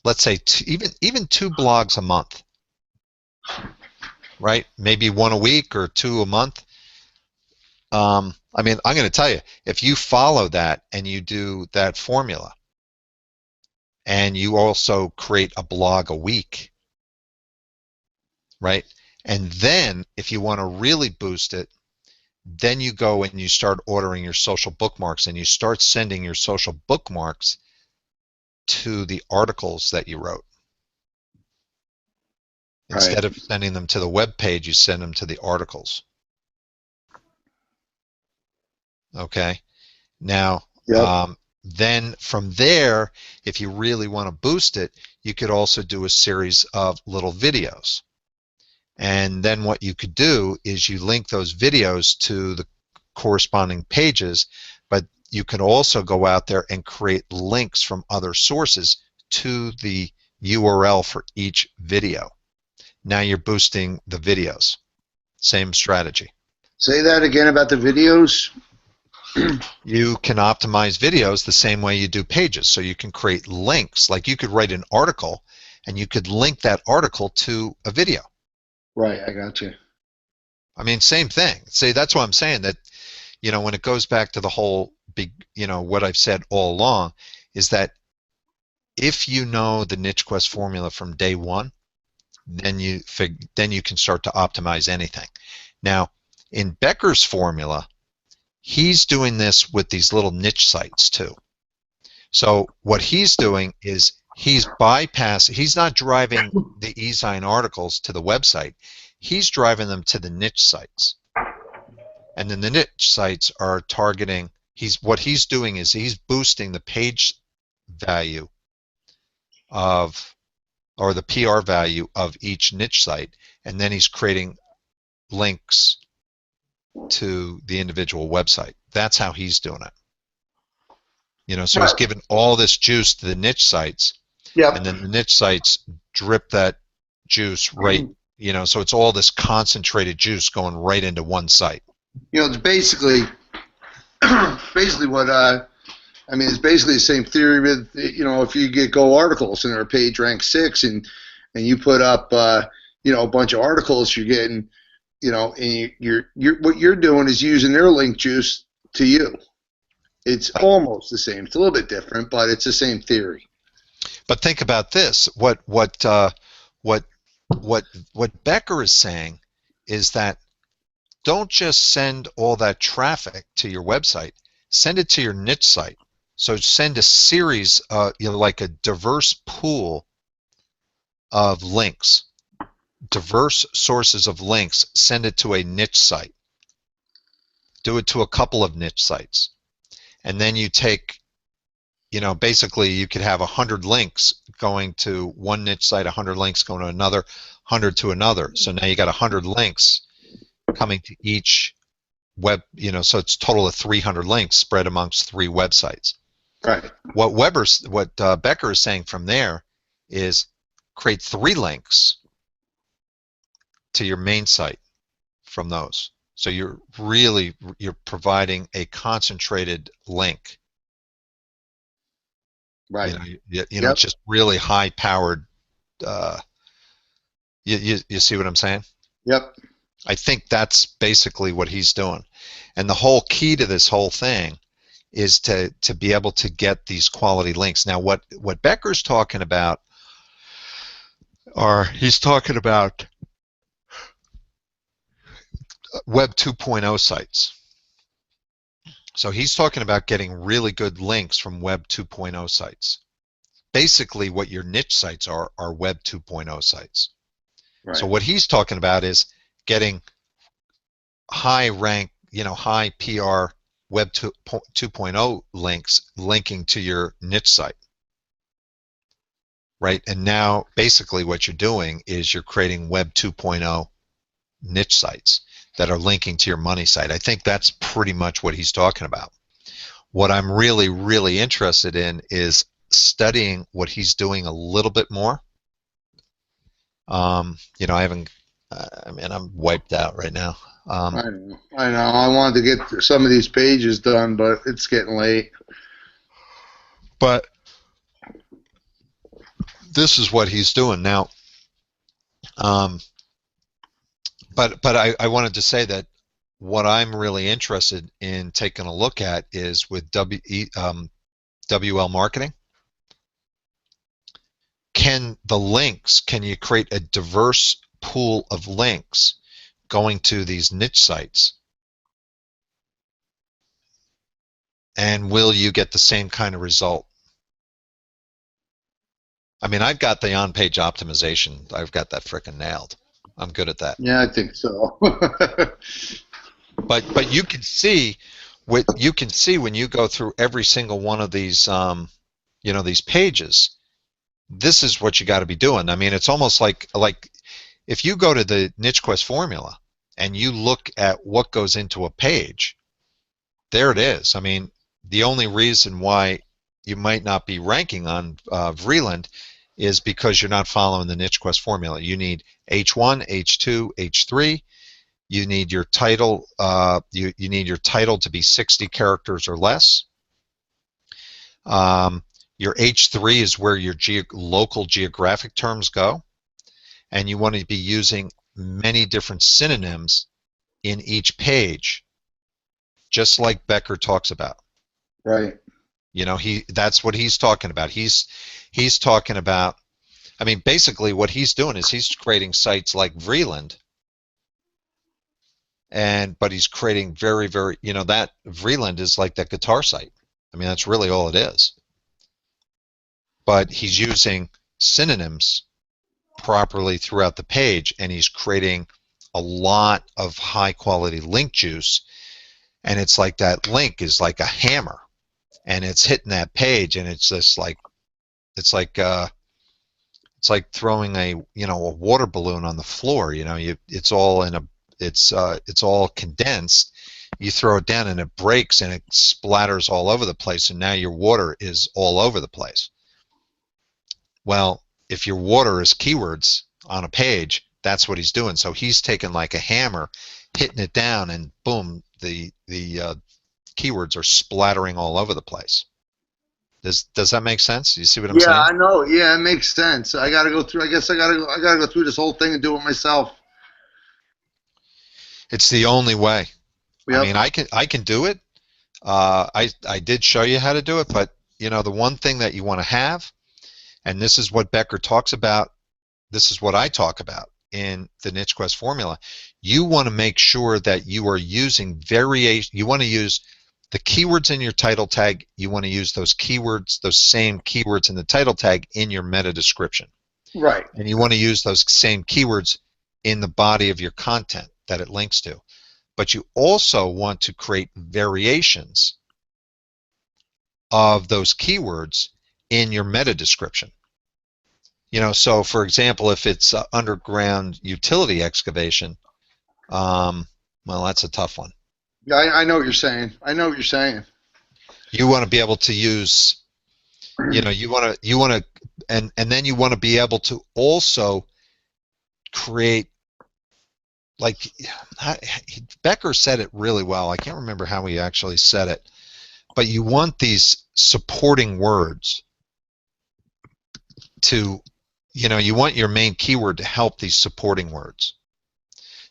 let's say, even 2 blogs a month, right, maybe 1 a week or 2 a month, I mean, I'm going to tell you, if you follow that and you do that formula, and you also create a blog a week, right? And then if you want to really boost it, then you go and you start ordering your social bookmarks, and you start sending your social bookmarks to the articles that you wrote. Instead of sending them to the web page, you send them to the articles. Okay. Now, then from there, if you really want to boost it, you could also do a series of little videos. And then what you could do is you link those videos to the corresponding pages, but you can also go out there and create links from other sources to the URL for each video. Now you're boosting the videos. Same strategy. Say that again about the videos. You can optimize videos the same way you do pages. So you can create links. Like you could write an article, and you could link that article to a video. Right, I got you. I mean, same thing. See, that's what I'm saying, that, when it goes back to the whole big, what I've said all along, is that if you know the niche quest formula from day one, then you can start to optimize anything. Now, in Becker's formula, he's doing this with these little niche sites too. So what he's doing is he's not driving the eZine articles to the website. He's driving them to the niche sites. And then the niche sites are targeting, what he's doing is he's boosting the page value of, or the PR value of each niche site, and then he's creating links to the individual website. That's how he's doing it. You know, so he's giving all this juice to the niche sites, and then the niche sites drip that juice right, you know, so it's all this concentrated juice going right into one site. You know, it's basically what I mean, it's basically the same theory with, you know, if you get Go articles and our page ranks 6 and you put up you know, a bunch of articles, you're getting, you know, and you're what you're doing is using their link juice to you. It's almost the same. It's a little bit different, but it's the same theory. But think about this. What Becker is saying is that don't just send all that traffic to your website. Send it to your niche site. So send a series, you know, like a diverse pool of links, diverse sources of links. Send it to a niche site. Do it to a couple of niche sites, and then you take, you know, basically you could have 100 links going to one niche site, 100 links going to another, 100 to another. So now you got 100 links coming to each web, you know, so it's a total of 300 links spread amongst 3 websites. Right. What Becker is saying from there is create 3 links to your main site from those. So you're providing a concentrated link. Right. You know, it's just really high powered. You see what I'm saying? Yep. I think that's basically what he's doing. And the whole key to this whole thing is to be able to get these quality links. Now, what Becker's talking about he's talking about Web 2.0 sites. So he's talking about getting really good links from Web 2.0 sites. Basically, what your niche sites are Web 2.0 sites. Right. So what he's talking about is getting high rank, you know, high PR Web 2.0 links linking to your niche site. Right? And now basically what you're doing is you're creating Web 2.0 niche sites that are linking to your money site. I think that's pretty much what he's talking about. What I'm really, really interested in is studying what he's doing a little bit more. You know, I haven't, I mean, I'm wiped out right now. I know. I wanted to get some of these pages done, but it's getting late. But this is what he's doing now. But I wanted to say that what I'm really interested in taking a look at is with WL Marketing. Can you create a diverse pool of links going to these niche sites? And will you get the same kind of result? I mean, I've got the on-page optimization. I've got that frickin' nailed. I'm good at that. Yeah, I think so. But you can see when you go through every single one of these you know, these pages. This is what you got to be doing. I mean, it's almost like if you go to the Niche Quest formula and you look at what goes into a page, there it is. I mean, the only reason why you might not be ranking on Vreeland is because you're not following the Niche Quest formula. You need H1, H2, H3. You need your title. You need your title to be 60 characters or less. Your H3 is where your local geographic terms go, and you want to be using many different synonyms in each page, just like Becker talks about. Right. You know, that's what he's talking about. He's talking about, I mean, basically what he's doing is he's creating sites like Vreeland, but he's creating very, very, you know, that Vreeland is like that guitar site. I mean, that's really all it is. But he's using synonyms properly throughout the page, and he's creating a lot of high quality link juice, and it's like that link is like a hammer, and it's hitting that page, and it's just like it's like throwing a water balloon on the floor. You know, it's all in a it's all condensed. You throw it down and it breaks and it splatters all over the place, and now your water is all over the place. Well, if your water is keywords on a page, that's what he's doing. So he's taking like a hammer, hitting it down, and boom, the keywords are splattering all over the place. Does that make sense? You see what I'm saying? Yeah, I know. Yeah, it makes sense. I got to go through. I guess I got to go through this whole thing and do it myself. It's the only way. Yep. I mean, I can do it. I did show you how to do it, but you know, the one thing that you want to have, and this is what Becker talks about, this is what I talk about in the NicheQuest formula, you want to make sure that you are using variation. You want to use the keywords in your title tag. You want to use those keywords, those same keywords in the title tag in your meta description. Right. And you want to use those same keywords in the body of your content that it links to. But you also want to create variations of those keywords in your meta description. You know, so for example, if it's underground utility excavation, well, that's a tough one. Yeah, I know what you're saying. I know what you're saying. You want to be able to use, you know, you want to, and then you want to be able to also create, like, Becker said it really well. I can't remember how he actually said it, but you want these supporting words to, you know, you want your main keyword to help these supporting words.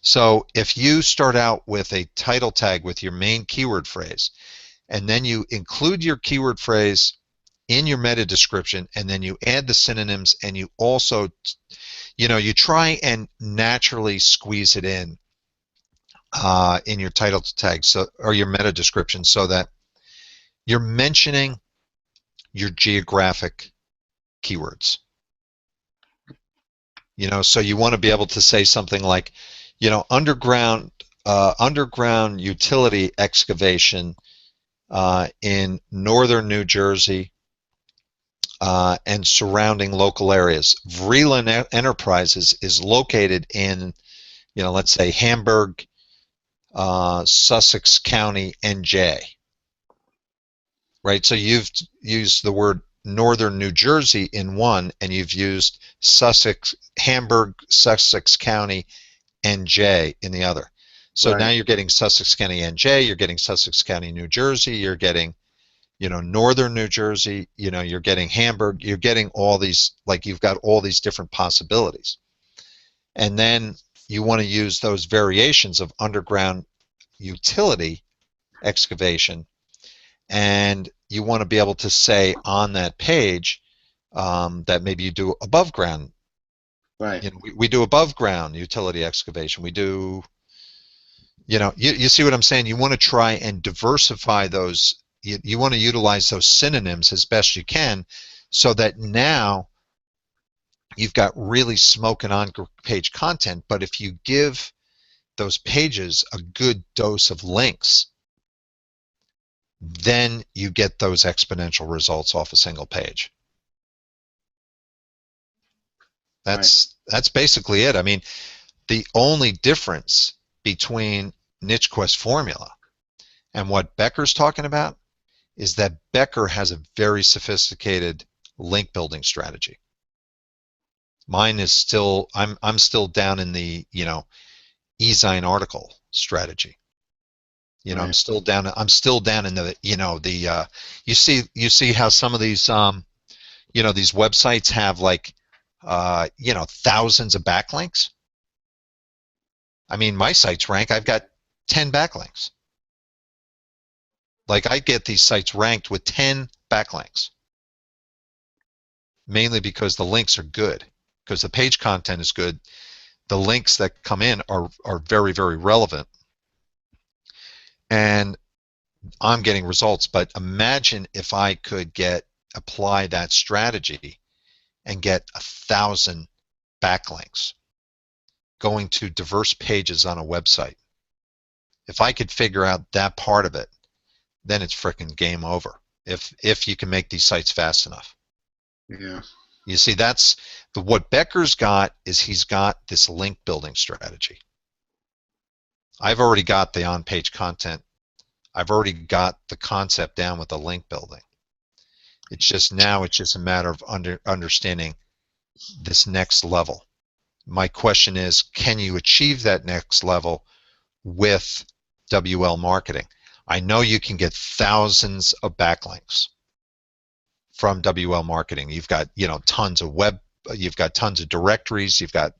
So if you start out with a title tag with your main keyword phrase, and then you include your keyword phrase in your meta description, and then you add the synonyms, and you also, you know, you try and naturally squeeze it in your title tag, so, or your meta description, so that you're mentioning your geographic keywords. You know, so you want to be able to say something like, you know, underground utility excavation in northern New Jersey and surrounding local areas. Vreeland Enterprises is located in, you know, let's say Hamburg, Sussex County, NJ. Right? So you've used the word northern New Jersey in one, and you've used Hamburg, Sussex County, NJ in the other. So Right. now you're getting Sussex County, NJ, you're getting Sussex County, New Jersey, you're getting, you know, northern New Jersey, you know, you're getting Hamburg, you're getting all these, like, you've got all these different possibilities. And then you want to use those variations of underground utility excavation, and you want to be able to say on that page that maybe you do above ground. Right. You know, we do above ground utility excavation. We do, you know, you see what I'm saying? You want to try and diversify those. You want to utilize those synonyms as best you can, so that now you've got really smoking on page content. But if you give those pages a good dose of links, then you get those exponential results off a single page. That's basically it. I mean, the only difference between NicheQuest formula and what Becker's talking about is that Becker has a very sophisticated link building strategy. Mine is still, I'm still down in the, you know, eZine article strategy. You know, Right. I'm still down in the, you know, the you see how some of these you know, these websites have, like, you know, thousands of backlinks. I mean, my sites rank, I've got 10 backlinks. Like, I get these sites ranked with 10 backlinks, mainly because the links are good, because the page content is good. The links that come in are very, very relevant, and I'm getting results. But imagine if I could apply that strategy and get 1,000 backlinks going to diverse pages on a website. If I could figure out that part of it, then it's frickin' game over. If you can make these sites fast enough. Yeah. You see, that's what Becker's got, is he's got this link building strategy. I've already got the on-page content. I've already got the concept down with the link building. It's just a matter of understanding this next level. My question is, can you achieve that next level with WL marketing? I know you can get thousands of backlinks from WL marketing. You've got, tons of you've got tons of directories, you've got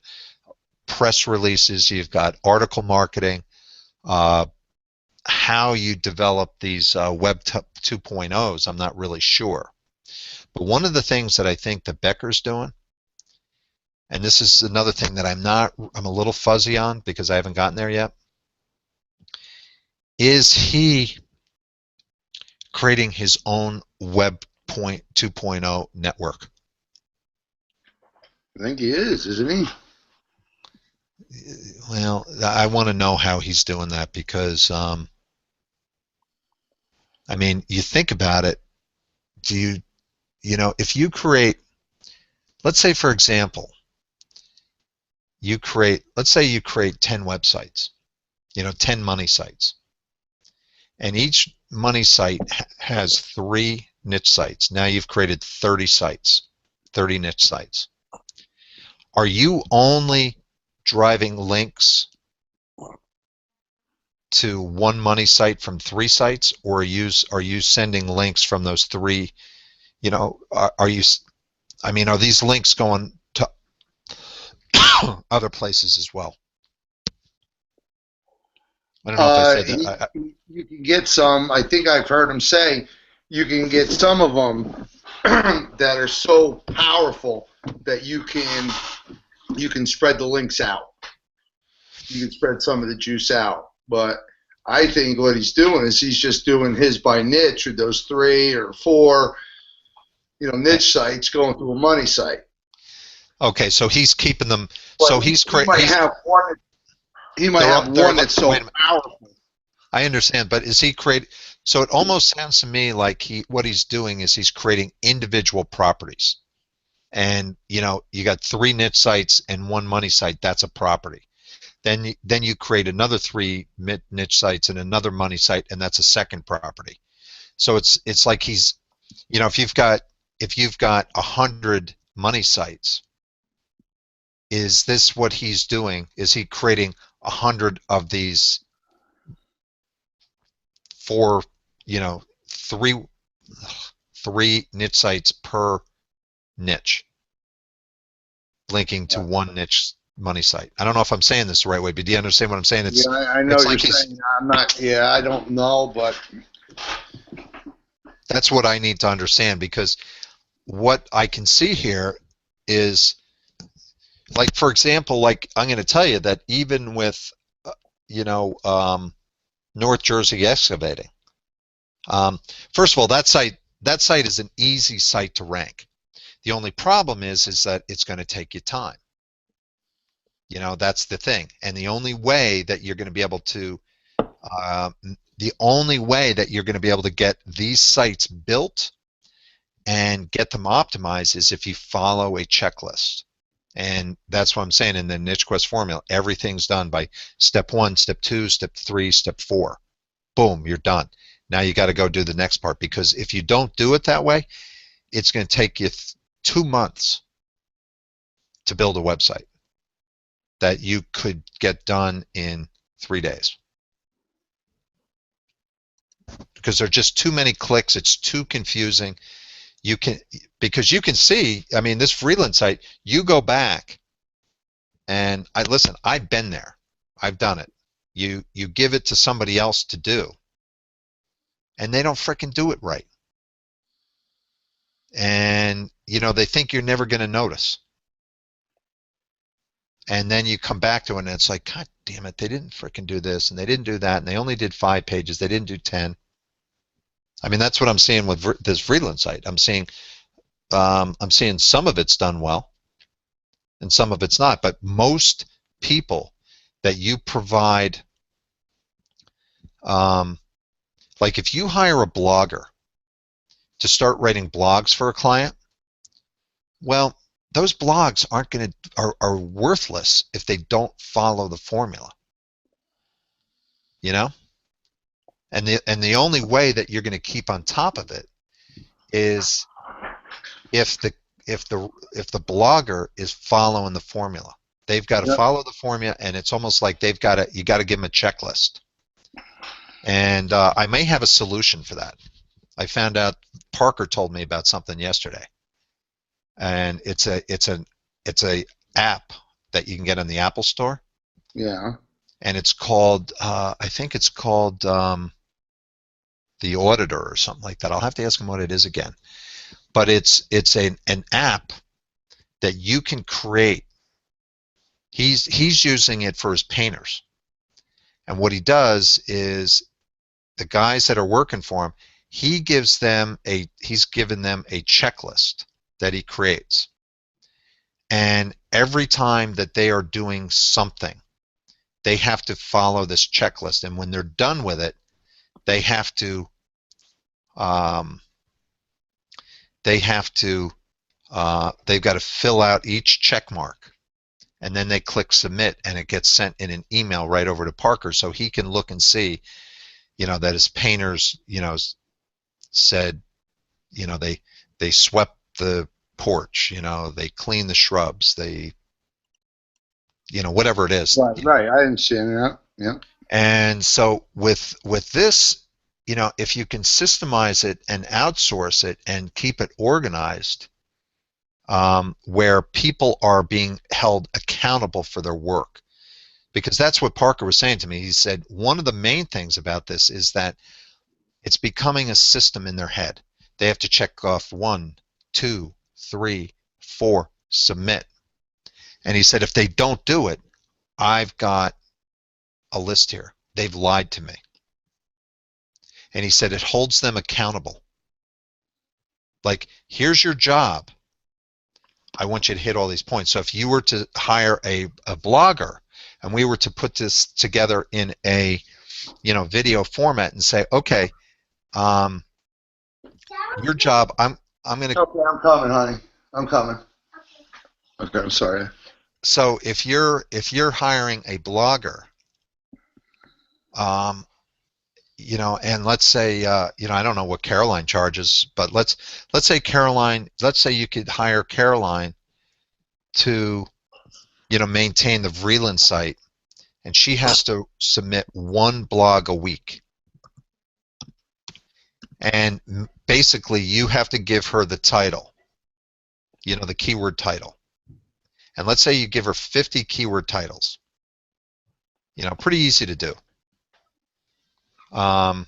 press releases, you've got article marketing. How you develop these Web 2.0s, I'm not really sure. But one of the things that I think that Becker's doing, and this is another thing that I'm a little fuzzy on because I haven't gotten there yet, is he creating his own Web 2.0 network? I think he is, isn't he? Well, I want to know how he's doing that because, I mean, you think about it, if you create, let's say, for example, let's say you create 10 websites, 10 money sites. And each money site has 3 niche sites. Now you've created 30 sites, 30 niche sites. Are you only driving links to one money site from 3 sites, or are you sending links from those 3? Are these links going to other places as well? I don't know if I said that. You can get some. I think I've heard him say you can get some of them that are so powerful that you can spread the links out. You can spread some of the juice out. But I think what he's doing is he's just doing his by niche with those 3 or 4, niche sites going to a money site. Okay, so he's keeping them. But so he's creating. He might have one that's so powerful. I understand, but is he create? So it almost sounds to me like what he's doing is he's creating individual properties, and you got 3 niche sites and 1 money site. That's a property. Then you create another 3 niche sites and another money site, and that's a second property. So it's like he's, if you've got 100 money sites, is this what he's doing? Is he creating 100 of these 4, 3 niche sites per niche, linking to 1 niche money site? I don't know if I'm saying this the right way, but do you understand what I'm saying? Yeah, I know what you're saying. I'm not. Yeah, I don't know, but that's what I need to understand, because what I can see here is, like, for example, like I'm going to tell you that even with, North Jersey Excavating, first of all, that site is an easy site to rank. The only problem is that it's going to take you time. That's the thing. And the only way that you're going to be able to, get these sites built and get them optimized is if you follow a checklist. And that's what I'm saying in the NicheQuest formula. Everything's done by step 1, step 2, step 3, step 4. Boom, you're done. Now you got to go do the next part, because if you don't do it that way, it's going to take you 2 months to build a website that you could get done in 3 days. Because there are just too many clicks, it's too confusing. Because you can see, I mean, this Freeland site, you go back and listen, I've been there. I've done it. You give it to somebody else to do, and they don't frickin' do it right. and you know they think you're never going to notice. And then you come back to it and it's like, God damn it, they didn't freaking do this and they didn't do that and they only did 5 pages. They didn't do 10. I mean, that's what I'm seeing with this Freeland site. I'm seeing some of it's done well and some of it's not. But most people that you provide, like if you hire a blogger to start writing blogs for a client, well, those blogs are worthless if they don't follow the formula. You know? And the only way that you're going to keep on top of it is if the blogger is following the formula. They've got to follow the formula, and it's almost like you got to give them a checklist. And I may have a solution for that. I found out Parker told me about something yesterday, and it's a app that you can get on the Apple Store. Yeah. And it's called I think it's called the Auditor or something like that. I'll have to ask him what it is again. But it's an app that you can create. He's using it for his painters. And what he does is the guys that are working for him, he's given them a checklist that he creates. And every time that they are doing something, they have to follow this checklist. And when they're done with it, they have to they've got to fill out each check mark, and then they click submit, and it gets sent in an email right over to Parker, so he can look and see, you know, that his painters, you know, said, you know, they swept the porch, you know, they cleaned the shrubs, they, you know, whatever it is. Right. I understand that. Yeah. And so with this, you know, if you can systemize it and outsource it and keep it organized, where people are being held accountable for their work, because that's what Parker was saying to me. He said one of the main things about this is that it's becoming a system in their head. They have to check off 1, 2, 3, 4, submit. And he said if they don't do it, I've got a list here. They've lied to me. And he said it holds them accountable. Like, here's your job. I want you to hit all these points. So if you were to hire a blogger and we were to put this together in a, you know, video format and say, okay, your job, I'm going to. Okay, I'm coming, honey. I'm coming. Okay, I'm sorry. So if you're hiring a blogger, you know, and let's say, you know, I don't know what Caroline charges, but let's say you could hire Caroline to, you know, maintain the Vreeland site, and she has to submit 1 blog a week. And basically you have to give her the title, you know, the keyword title. And let's say you give her 50 keyword titles. You know, pretty easy to do. And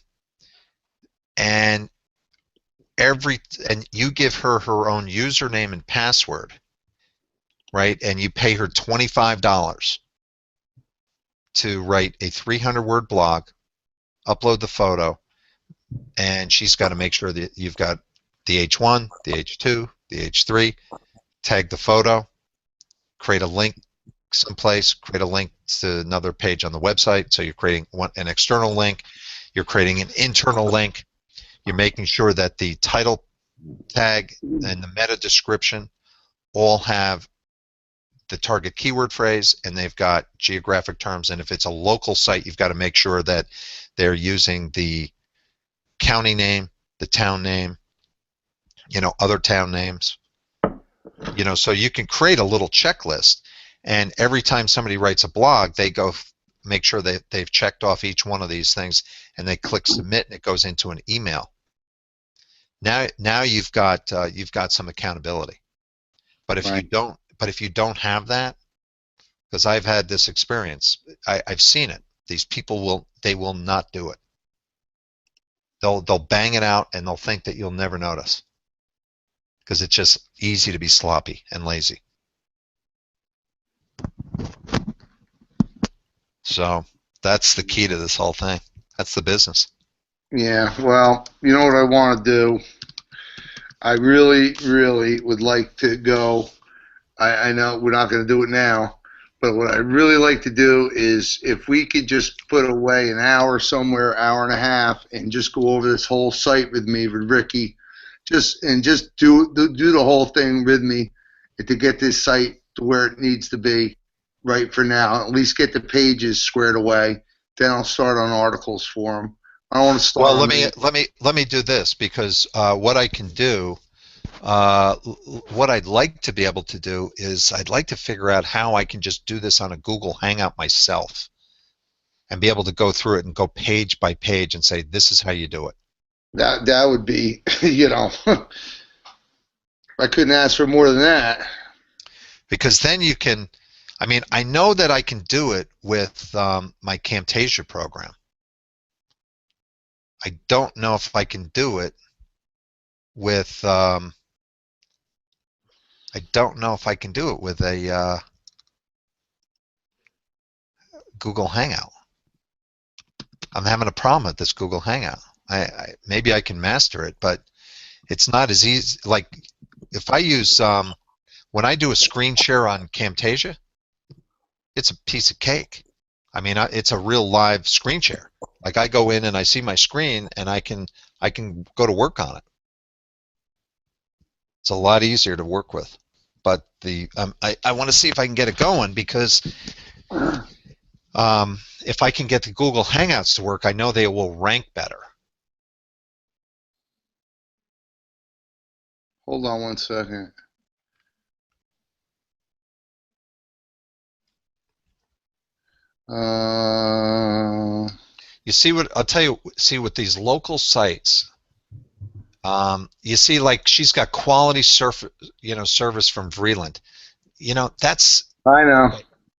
you give her her own username and password, right? And you pay her $25 to write a 300-word blog, upload the photo, and she's got to make sure that you've got the H1, the H2, the H3, tag the photo, create a link someplace, create a link to another page on the website. So you're creating an external link, you're creating an internal link, you're making sure that the title tag and the meta description all have the target keyword phrase, and they've got geographic terms. And if it's a local site, you've got to make sure that they're using the county name, the town name, you know, other town names, you know, so you can create a little checklist, and every time somebody writes a blog, they go make sure that they've checked off each one of these things, and they click submit, and it goes into an email. Now you've got some accountability. But if you don't have that, because I've had this experience, I've seen it. These people will not do it. They'll bang it out, and they'll think that you'll never notice. because it's just easy to be sloppy and lazy. So that's the key to this whole thing. That's the business. Yeah, well, you know what I want to do? I really, really would like to go. I know we're not going to do it now, but what I'd really like to do is if we could just put away an hour somewhere, hour and a half, and just go over this whole site with me, with Ricky, just do the whole thing with me, and to get this site to where it needs to be right for now. At least get the pages squared away. Then I'll start on articles for them. I don't want to start. Well, on let me do this, because what I can do, what I'd like to be able to do is I'd like to figure out how I can just do this on a Google Hangout myself and be able to go through it and go page by page and say, this is how you do it. That would be, you know, I couldn't ask for more than that. Because then you can, I mean, I know that I can do it with my Camtasia program. I don't know if I can do it with I don't know if I can do it with a Google Hangout. I'm having a problem with this Google Hangout. Maybe I can master it, but it's not as easy. Like if I use when I do a screen share on Camtasia, it's a piece of cake. I mean, it's a real live screen share. Like I go in and I see my screen and I can go to work on it. It's a lot easier to work with. But the I want to see if I can get it going, because if I can get the Google Hangouts to work, I know they will rank better. Hold on one second. You see what I'll tell you. See with these local sites, you see like she's got quality service from Vreeland. You know that's. I know.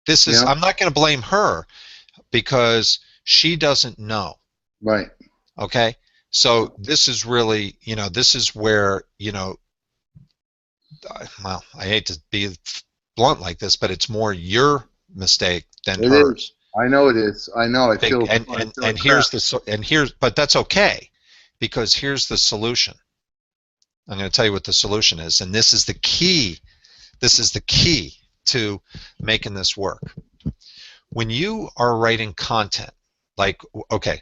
This is. Yeah. I'm not going to blame her because she doesn't know. Right. Okay. So this is really, this is where, well, I hate to be blunt like this, but it's more your mistake than hers. Is. I know it is. I know. But that's okay, because here's the solution. I'm going to tell you what the solution is, and this is the key. This is the key to making this work. When you are writing content, like, okay,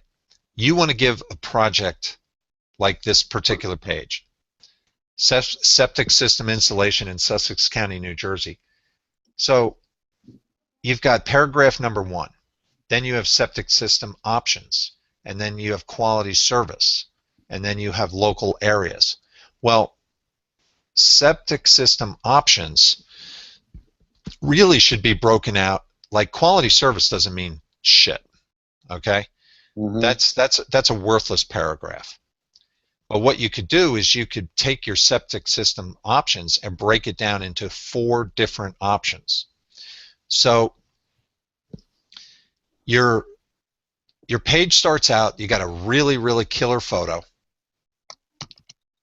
you want to give a project like this particular page, septic system installation in Sussex County, New Jersey. So you've got paragraph number 1. Then you have septic system options, and then you have quality service, and then you have local areas. Well, septic system options really should be broken out. Like quality service doesn't mean shit, okay? Mm-hmm. That's a worthless paragraph. But what you could do is you could take your septic system options and break it down into 4 different options. So your page starts out, you got a really, really killer photo,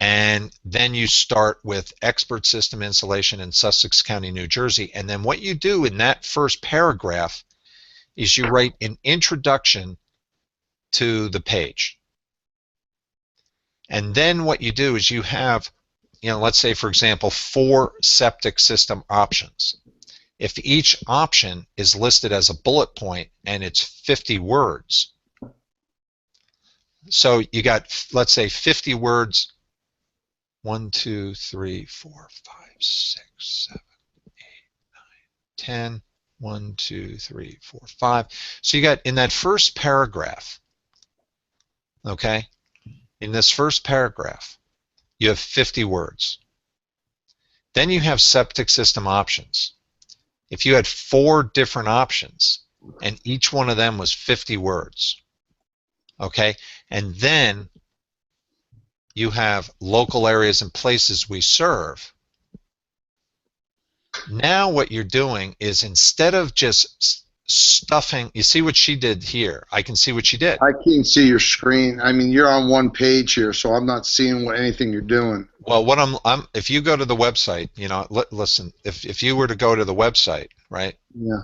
and then you start with expert system installation in Sussex County, New Jersey, and then what you do in that first paragraph is you write an introduction to the page. And then what you do is you have, let's say, for example, 4 septic system options. If each option is listed as a bullet point and it's 50 words, so you got, let's say, 50 words, 1, 2, 3, 4, 5, 6, 7, 8, 9, 10, 1, 2, 3, 4, 5. So you got in that first paragraph, okay, in this first paragraph, you have 50 words. Then you have septic system options. If you had 4 different options and each one of them was 50 words, okay, and then you have local areas and places we serve. Now what you're doing is, instead of just stuffing. You see what she did here? I can see what she did. I can't see your screen. I mean, you're on one page here, so I'm not seeing anything you're doing. Well, what if you go to the website, listen, if you were to go to the website, right? Yeah.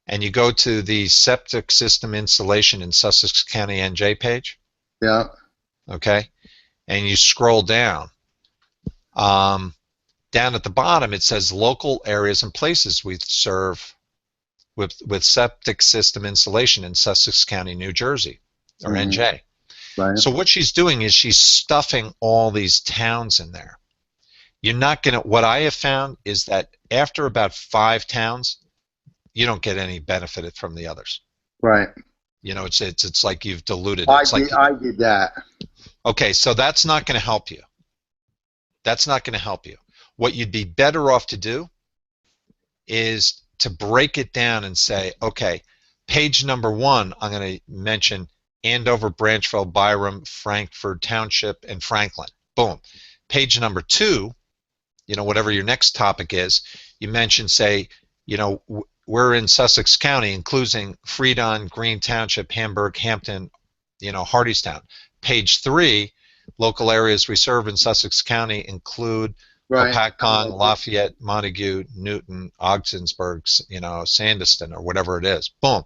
And you go to the septic system installation in Sussex County NJ page. Yeah. Okay. And you scroll down. Down at the bottom, it says local areas and places we serve with septic system installation in Sussex County, New Jersey, or NJ. Right. So what she's doing is she's stuffing all these towns in there. You're not going to, what I have found is that after about 5 towns, you don't get any benefit from the others. Right. It's like you've diluted. I did that. Okay, so that's not going to help you. That's not going to help you. What you'd be better off to do is to break it down and say, okay, page number 1, I'm going to mention Andover, Branchville, Byram, Frankford Township, and Franklin. Boom. Page number 2, whatever your next topic is, you mention, say, we're in Sussex County, including Freedon, Green Township, Hamburg, Hampton, Hardystown. Page 3, local areas we serve in Sussex County include Hopatcong, Lafayette, Montague, Newton, Ogdensburg, Sandyston, or whatever it is. Boom.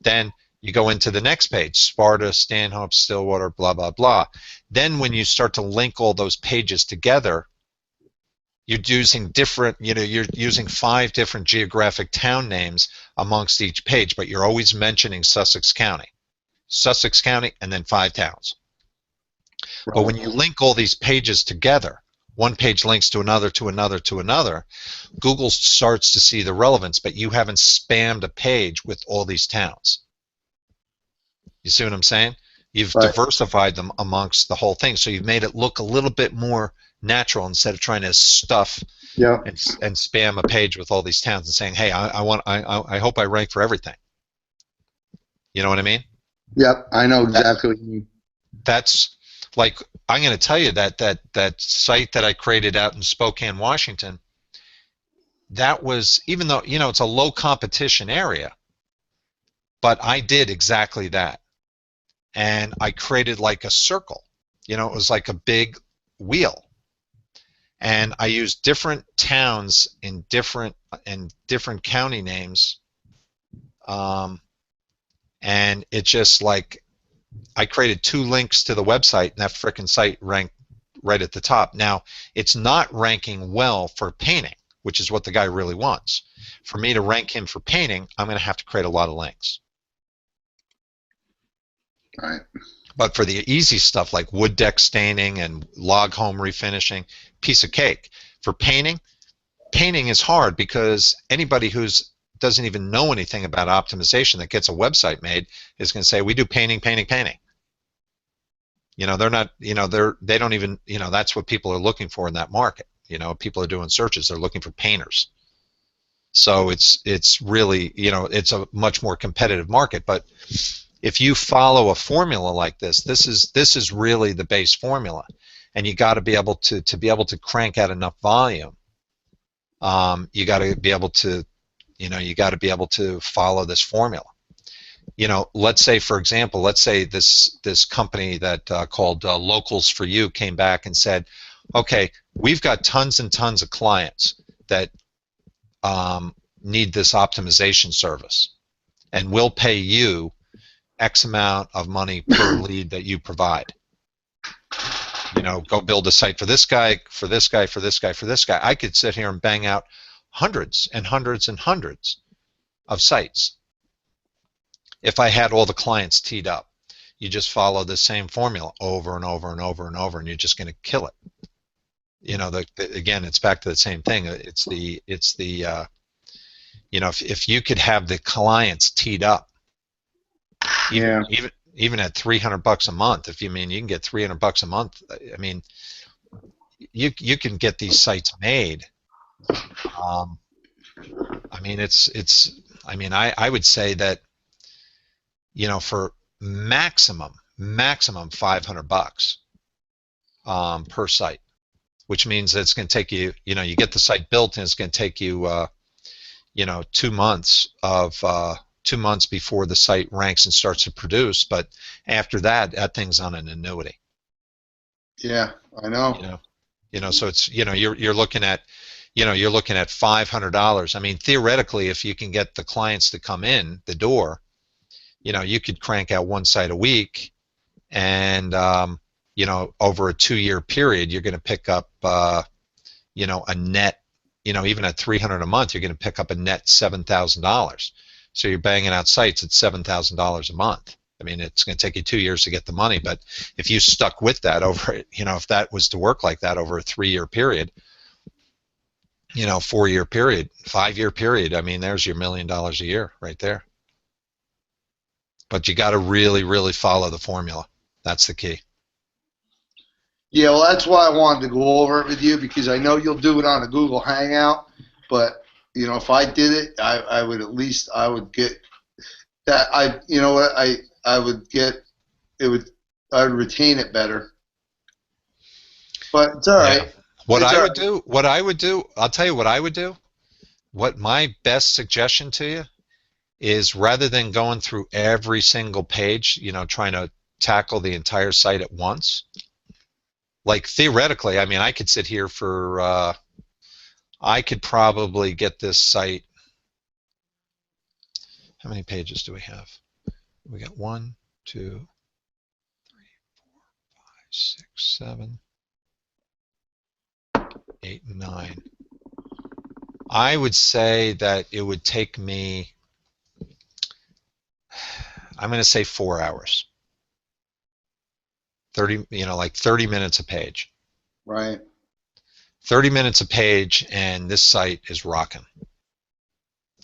Then you go into the next page, Sparta, Stanhope, Stillwater, blah, blah, blah. Then when you start to link all those pages together, you're using you're using 5 different geographic town names amongst each page, but you're always mentioning Sussex County. Sussex County, and then 5 towns. Right. But when you link all these pages together, one page links to another, to another, to another, Google starts to see the relevance, but you haven't spammed a page with all these towns. You see what I'm saying? You've diversified them amongst the whole thing, so you've made it look a little bit more natural instead of trying to stuff and spam a page with all these towns and saying, hey, I hope I rank for everything. You know what I mean? Yep, I know exactly what you mean. That's like, I'm going to tell you that site that I created out in Spokane, Washington, that was, even though, it's a low competition area, but I did exactly that. And I created like a circle. It was like a big wheel. And I used different towns in different county names. And it just like, I created 2 links to the website, and that frickin' site ranked right at the top. Now, it's not ranking well for painting, which is what the guy really wants. For me to rank him for painting, I'm going to have to create a lot of links. Right. But for the easy stuff like wood deck staining and log home refinishing, piece of cake. For painting is hard because anybody who's doesn't even know anything about optimization that gets a website made is going to say, we do painting. They're not, they don't even, that's what people are looking for in that market. People are doing searches, they're looking for painters. So it's really, it's a much more competitive market. But if you follow a formula like this is really the base formula, and you got to be able to crank out enough volume. You got to be able to, you got to be able to follow this formula. Let's say, for example, this company that called Locals for You came back and said, okay, we've got tons and tons of clients that need this optimization service, and we'll pay you X amount of money per lead that you provide. Go build a site for this guy, for this guy, for this guy, for this guy. I could sit here and bang out hundreds and hundreds and hundreds of sites if I had all the clients teed up. You just follow the same formula over and over and over and over, and you're just going to kill it. Again, it's back to the same thing. It's the if you could have the clients teed up, even at $300 a month, if you can get $300 a month, I mean, you can get these sites made. I mean, I would say that, for maximum $500 per site, which means that it's going to take you, you get the site built, and it's going to take you, 2 months of 2 months before the site ranks and starts to produce, but after that, that thing's on an annuity. Yeah, I know. So it's, you're looking at, you're looking at $500. I mean, theoretically, if you can get the clients to come in the door, you could crank out one site a week, and over a 2-year period, you're going to pick up, a net, even at $300 a month, you're going to pick up a net $7,000. So you're banging out sites at $7,000 a month. I mean, it's going to take you 2 years to get the money, but if you stuck with that over, if that was to work like that over a 3-year period, 4-year period, 5-year period, I mean, there's your $1 million a year right there. But you got to really, really follow the formula. That's the key. Yeah, well, that's why I wanted to go over it with you, because I know you'll do it on a Google Hangout, but if I did it, I would at least, I would get that. I would get it would. I would retain it better. But it's all right. What I would do, I'll tell you what I would do. What my best suggestion to you is, rather than going through every single page, trying to tackle the entire site at once. Like, theoretically, I mean, I could sit here for, I could probably get this site. How many pages do we have? We got 1, 2, 3, 4, 5, 6, 7, 8, 9. I would say that it would take me, I'm going to say 4 hours. 30, like 30 minutes a page. Right. 30 minutes a page, and this site is rocking.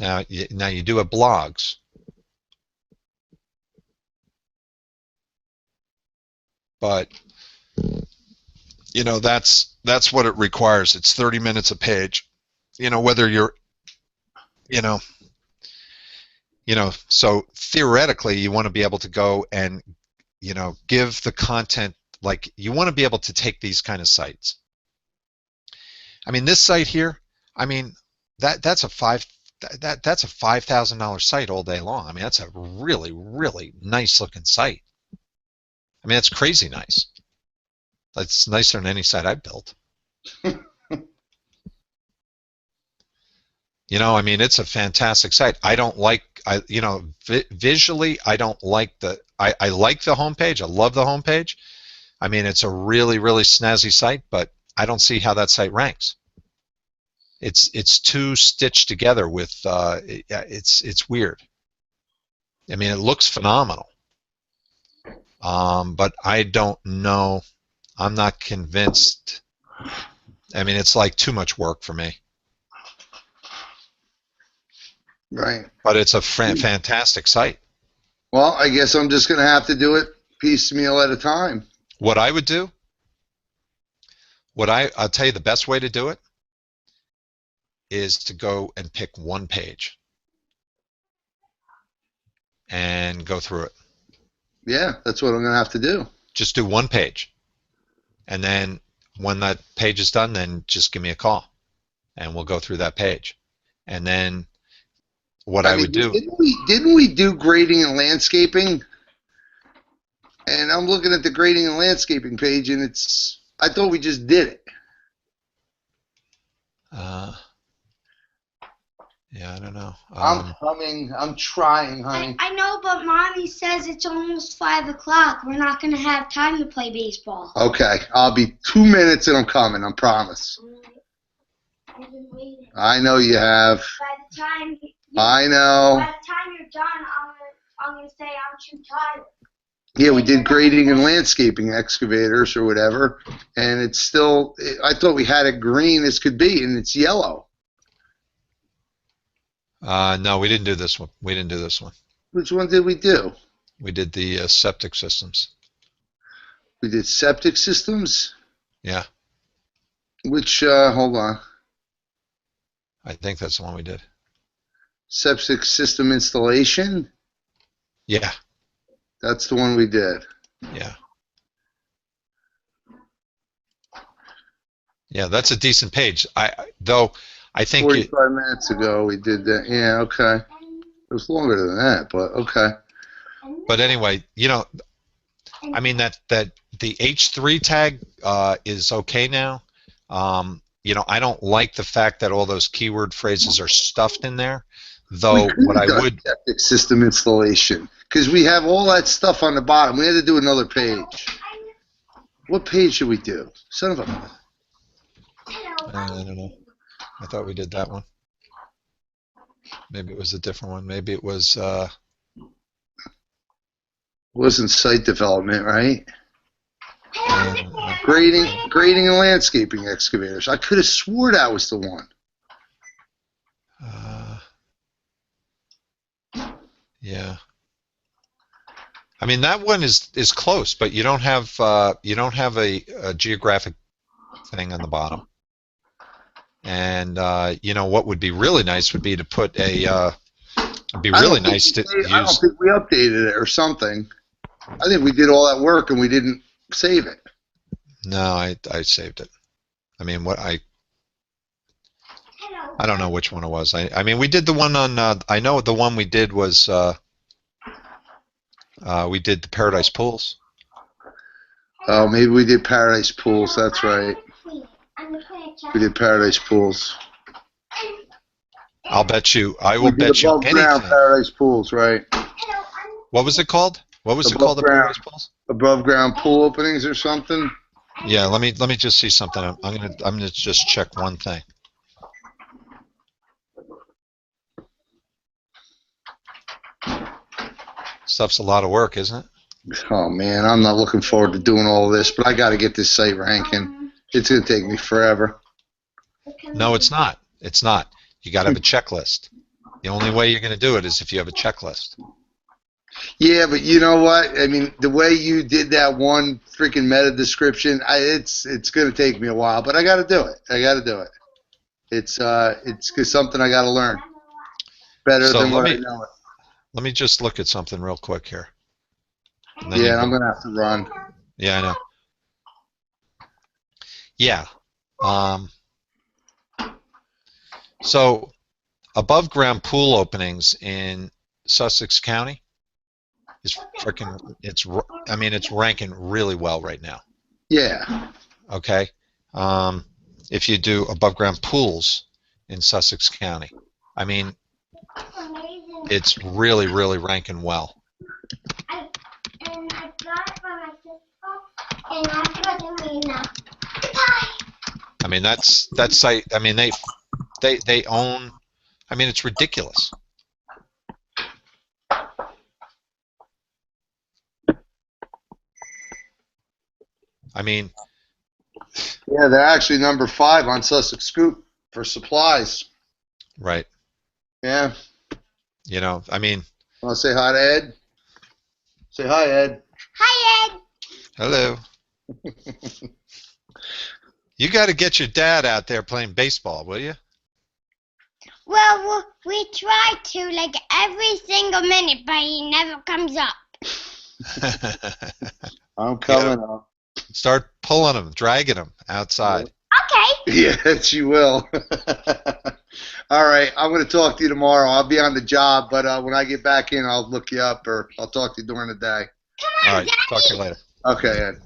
Now you do have blogs. But that's what it requires. It's 30 minutes a page. Whether you're so theoretically you want to be able to go and give the content, like, you want to be able to take these kind of sites. I mean, this site here, I mean, that's a $5,000 site all day long. I mean, that's a really, really nice looking site. I mean, that's crazy nice. That's nicer than any site I've built. I mean, it's a fantastic site. I don't like, visually, I don't like I like the homepage. I love the homepage. I mean, it's a really, really snazzy site, but I don't see how that site ranks. It's too stitched together with, it's weird. I mean, it looks phenomenal. But I don't know. I'm not convinced. I mean, it's like too much work for me. Right. But it's a fantastic site. Well, I guess I'm just going to have to do it piecemeal at a time. What I would do, I'll tell you the best way to do it is to go and pick one page and go through it. Yeah, that's what I'm going to have to do. Just do one page. And then when that page is done, then just give me a call and we'll go through that page. And then what I would do. Didn't we do grading and landscaping? And I'm looking at the grading and landscaping page, and I thought we just did it. Yeah, I don't know. I'm trying, honey. I know, but Mommy says it's almost 5 o'clock. We're not going to have time to play baseball. Okay, I'll be 2 minutes and I'm coming, I promise. I've been waiting. I know you have. By the time I know. By the time you're done, I'm going to say I'm too tired. Yeah, we did grading and landscaping, excavators or whatever, and it's still, I thought we had it green as could be, and it's yellow. No, we didn't do this one. Which one did we do? We did the septic systems. We did septic systems? Yeah. Which, hold on. I think that's the one we did. Septic system installation? Yeah. That's the one we did. Yeah. Yeah, that's a decent page. I think 45 minutes ago we did that. Yeah, okay. It was longer than that, but okay. But anyway, I mean that the H3 tag is okay now. I don't like the fact that all those keyword phrases are stuffed in there. Though what I would system installation, because we have all that stuff on the bottom. We had to do another page. What page should we do? Son of a. I don't know. I thought we did that one. Maybe it was a different one. Maybe it was. Wasn't site development, right? Grading and landscaping excavators. I could have swore that was the one. Yeah. I mean that one is close, but you don't have a geographic thing on the bottom. And what would be really nice would be to put a. It'd be really nice to use. I don't think we updated it or something. I think we did all that work and we didn't save it. No, I saved it. I mean, I don't know which one it was. I mean, we did the one on. I know the one we did was. We did the Paradise Pools. Oh, maybe we did Paradise Pools. That's right. We did Paradise Pools. I'll bet you. I will bet you anything. Paradise Pools, right? What was it called? What was it called? The Paradise Pools? Above ground pool openings or something. Yeah. Let me just see something. I'm gonna just check one thing. Stuff's a lot of work, isn't it? Oh man, I'm not looking forward to doing all this, but I got to get this site ranking. It's gonna take me forever. No, it's not. It's not. You got to have a checklist. The only way you're going to do it is if you have a checklist. Yeah, but you know what? I mean, the way you did that one freaking meta description, it's going to take me a while, but I got to do it. I got to do it. It's something I got to learn better than what I know it. Let me just look at something real quick here. Yeah, I'm going to have to run. Yeah, I know. Yeah. So, above ground pool openings in Sussex County is it's ranking really well right now. Yeah. Okay. If you do above ground pools in Sussex County, I mean, it's really, really ranking well. And I got it for my sister, and I put it in now. I mean, that site. I mean, they own. I mean, it's ridiculous. I mean, yeah, they're actually number 5 on Sussex Scoop for supplies. Right. Yeah. I mean. Want to say hi to Ed? Say hi, Ed. Hi, Ed. Hello. You got to get your dad out there playing baseball, will you? Well, we try to, like, every single minute, but he never comes up. I'm coming up. Start pulling him, dragging him outside. Okay. Yes, you will. All right, I'm going to talk to you tomorrow. I'll be on the job, but when I get back in, I'll look you up, or I'll talk to you during the day. Come on, All right, Daddy. talk to you later. Okay, Ed.